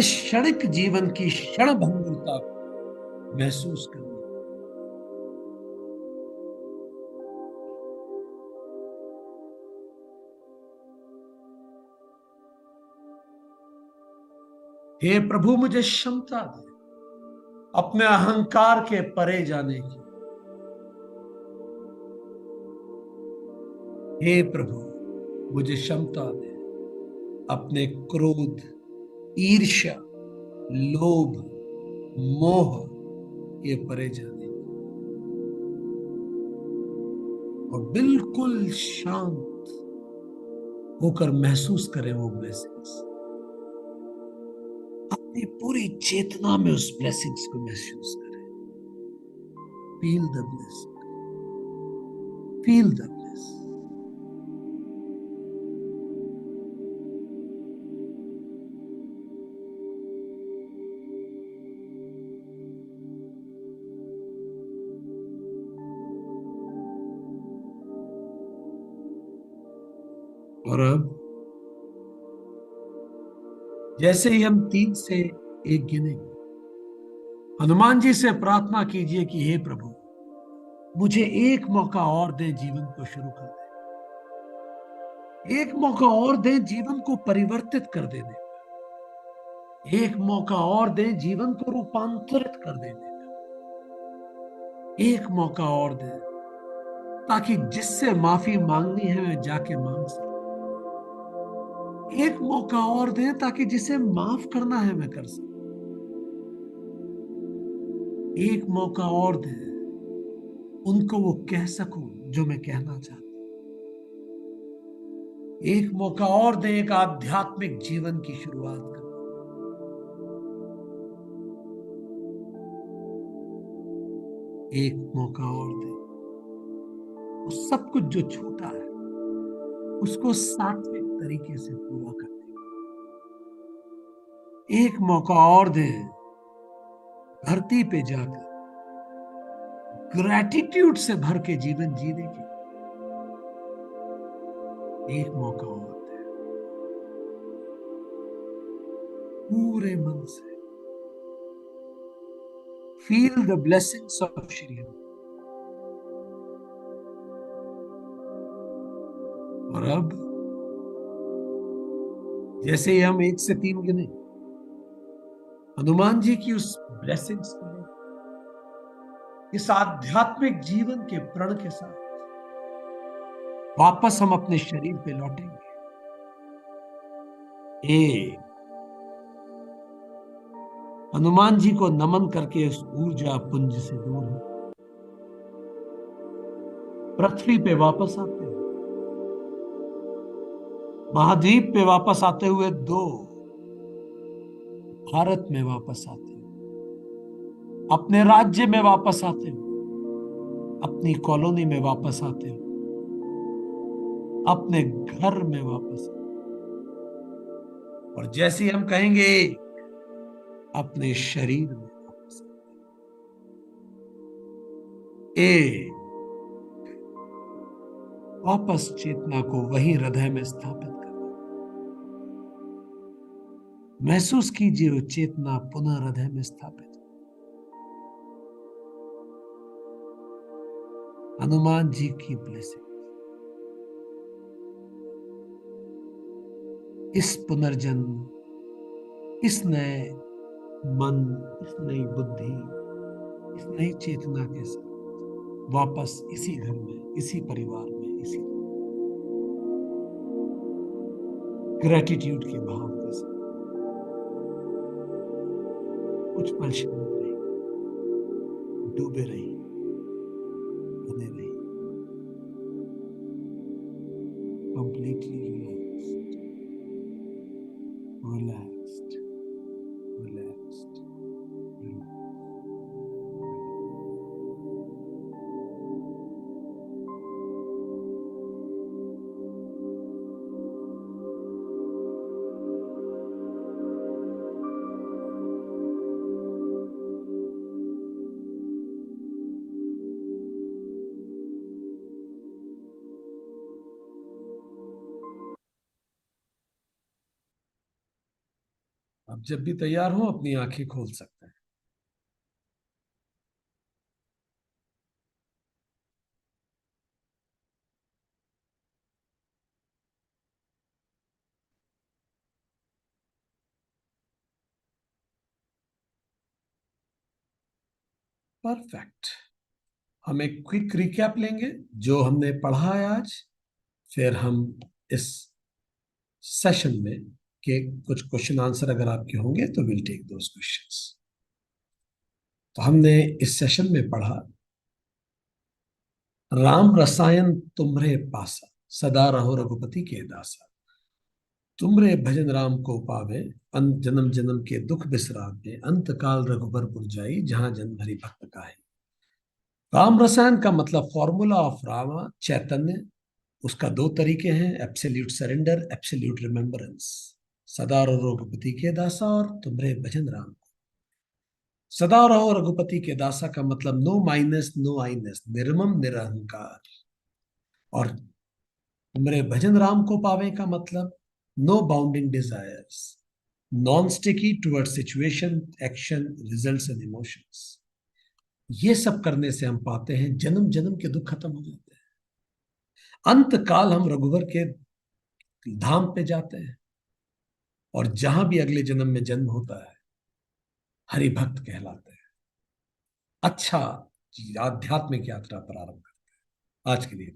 इस क्षणिक जीवन की क्षण भंगुरता को महसूस करने। हे प्रभु, मुझे क्षमता दे अपने अहंकार के परे जाने की। हे प्रभु, मुझे क्षमता दे अपने क्रोध, ईर्ष्या, लोभ, मोह के परे जाने की और बिल्कुल शांत होकर महसूस करें वो ब्लेसिंग्स। अपनी पूरी चेतना में उस ब्लेसिंग्स को महसूस करें। Feel the blessing, feel the bless. और अब जैसे ही हम 3 से 1 गिनेंगे, हनुमान जी से प्रार्थना कीजिए कि हे प्रभु, मुझे एक मौका और दे जीवन को शुरू कर दे, एक मौका और दे जीवन को परिवर्तित कर देने, एक मौका और दे जीवन को रूपांतरित कर देने, एक मौका और दे ताकि जिससे माफी मांगनी है मैं जाके मांग सकूं, एक मौका और दे ताकि जिसे माफ करना है मैं कर सकूं, एक मौका और दे उनको वो कह सकूं जो मैं कहना चाहता हूं, एक मौका और दे एक आध्यात्मिक जीवन की शुरुआत कर, एक मौका और दे वो सब कुछ जो छूटा है उसको सात्विक तरीके से पूरा कर दे, एक मौका और दे धरती पे जाकर ग्रैटिट्यूड से भर के जीवन जीने के, एक मौका और दे पूरे मन से। Feel the blessings of Shri Ram. और अब जैसे ही हम 1 से 3 गिने, हनुमान जी की उस ब्लेसिंग्स को इस आध्यात्मिक जीवन के प्रण के साथ वापस हम अपने शरीर पे लौटेंगे। एक हनुमान जी को नमन करके उस ऊर्जा पुंज से दूर हो पृथ्वी पे वापस आते हुए, महाद्वीप पे वापस आते हुए, 2 भारत में वापस आते हुए, अपने राज्य में वापस आते हुए, अपनी कॉलोनी में वापस आते हुए, अपने घर में वापस आते, और जैसे ही हम कहेंगे अपने शरीर में वापस आते, वापस चेतना को वही हृदय में स्थापित कर, महसूस कीजिए वो चेतना पुनः हृदय में स्थापित। हनुमान जी की ब्लेसिंग इस पुनर्जन्म, इस नए मन, इस नई बुद्धि, इस नई चेतना के साथ वापस इसी घर में, इसी परिवार में, इसी ग्रेटिट्यूड के भाव के साथ कुछ पल शांत रहिए, डूबे रहिए, बने रहिए, completely relaxed, relaxed, relaxed, relaxed. आप जब भी तैयार हो अपनी आंखें खोल सकते हैं। परफेक्ट। हम एक क्विक रिकैप लेंगे जो हमने पढ़ा है आज, फिर हम इस सेशन में के कुछ क्वेश्चन आंसर अगर आपके होंगे तो विल टेक दोस क्वेश्चंस। तो हमने इस सेशन में पढ़ा, राम रसायन तुम्हरे पासा, सदा रहो रघुपति के दासा। तुमरे भजन राम को पावे, अंत जन्म जन्म के दुख बिसरावे। अंत काल रघुबर पुर जाई, जहां जन्म हरि भक्त काहे। राम रसायन का मतलब फॉर्मूला ऑफ रामा, चैतन्य। उसका दो तरीके हैं, एब्सोल्यूट सरेंडर, एब्सोल्यूट रिमेम्बरेंस। सदा रहो रघुपति के दासा और तुमरे भजन राम। सदा रहो रघुपति के दासा का मतलब नो माइनस नो आइनस, निर्मम निरहंकार। और तुमरे भजन राम को पावे का मतलब no bounding desires, non sticky toward situation, action, results and emotions. ये सब करने से हम पाते हैं जन्म जन्म के दुख खत्म हो जाते हैं। अंत काल हम रघुवर के धाम पे जाते हैं, और जहां भी अगले जन्म में जन्म होता है हरि भक्त कहलाते हैं। अच्छा, आध्यात्मिक यात्रा प्रारंभ करते हैं। आज के लिए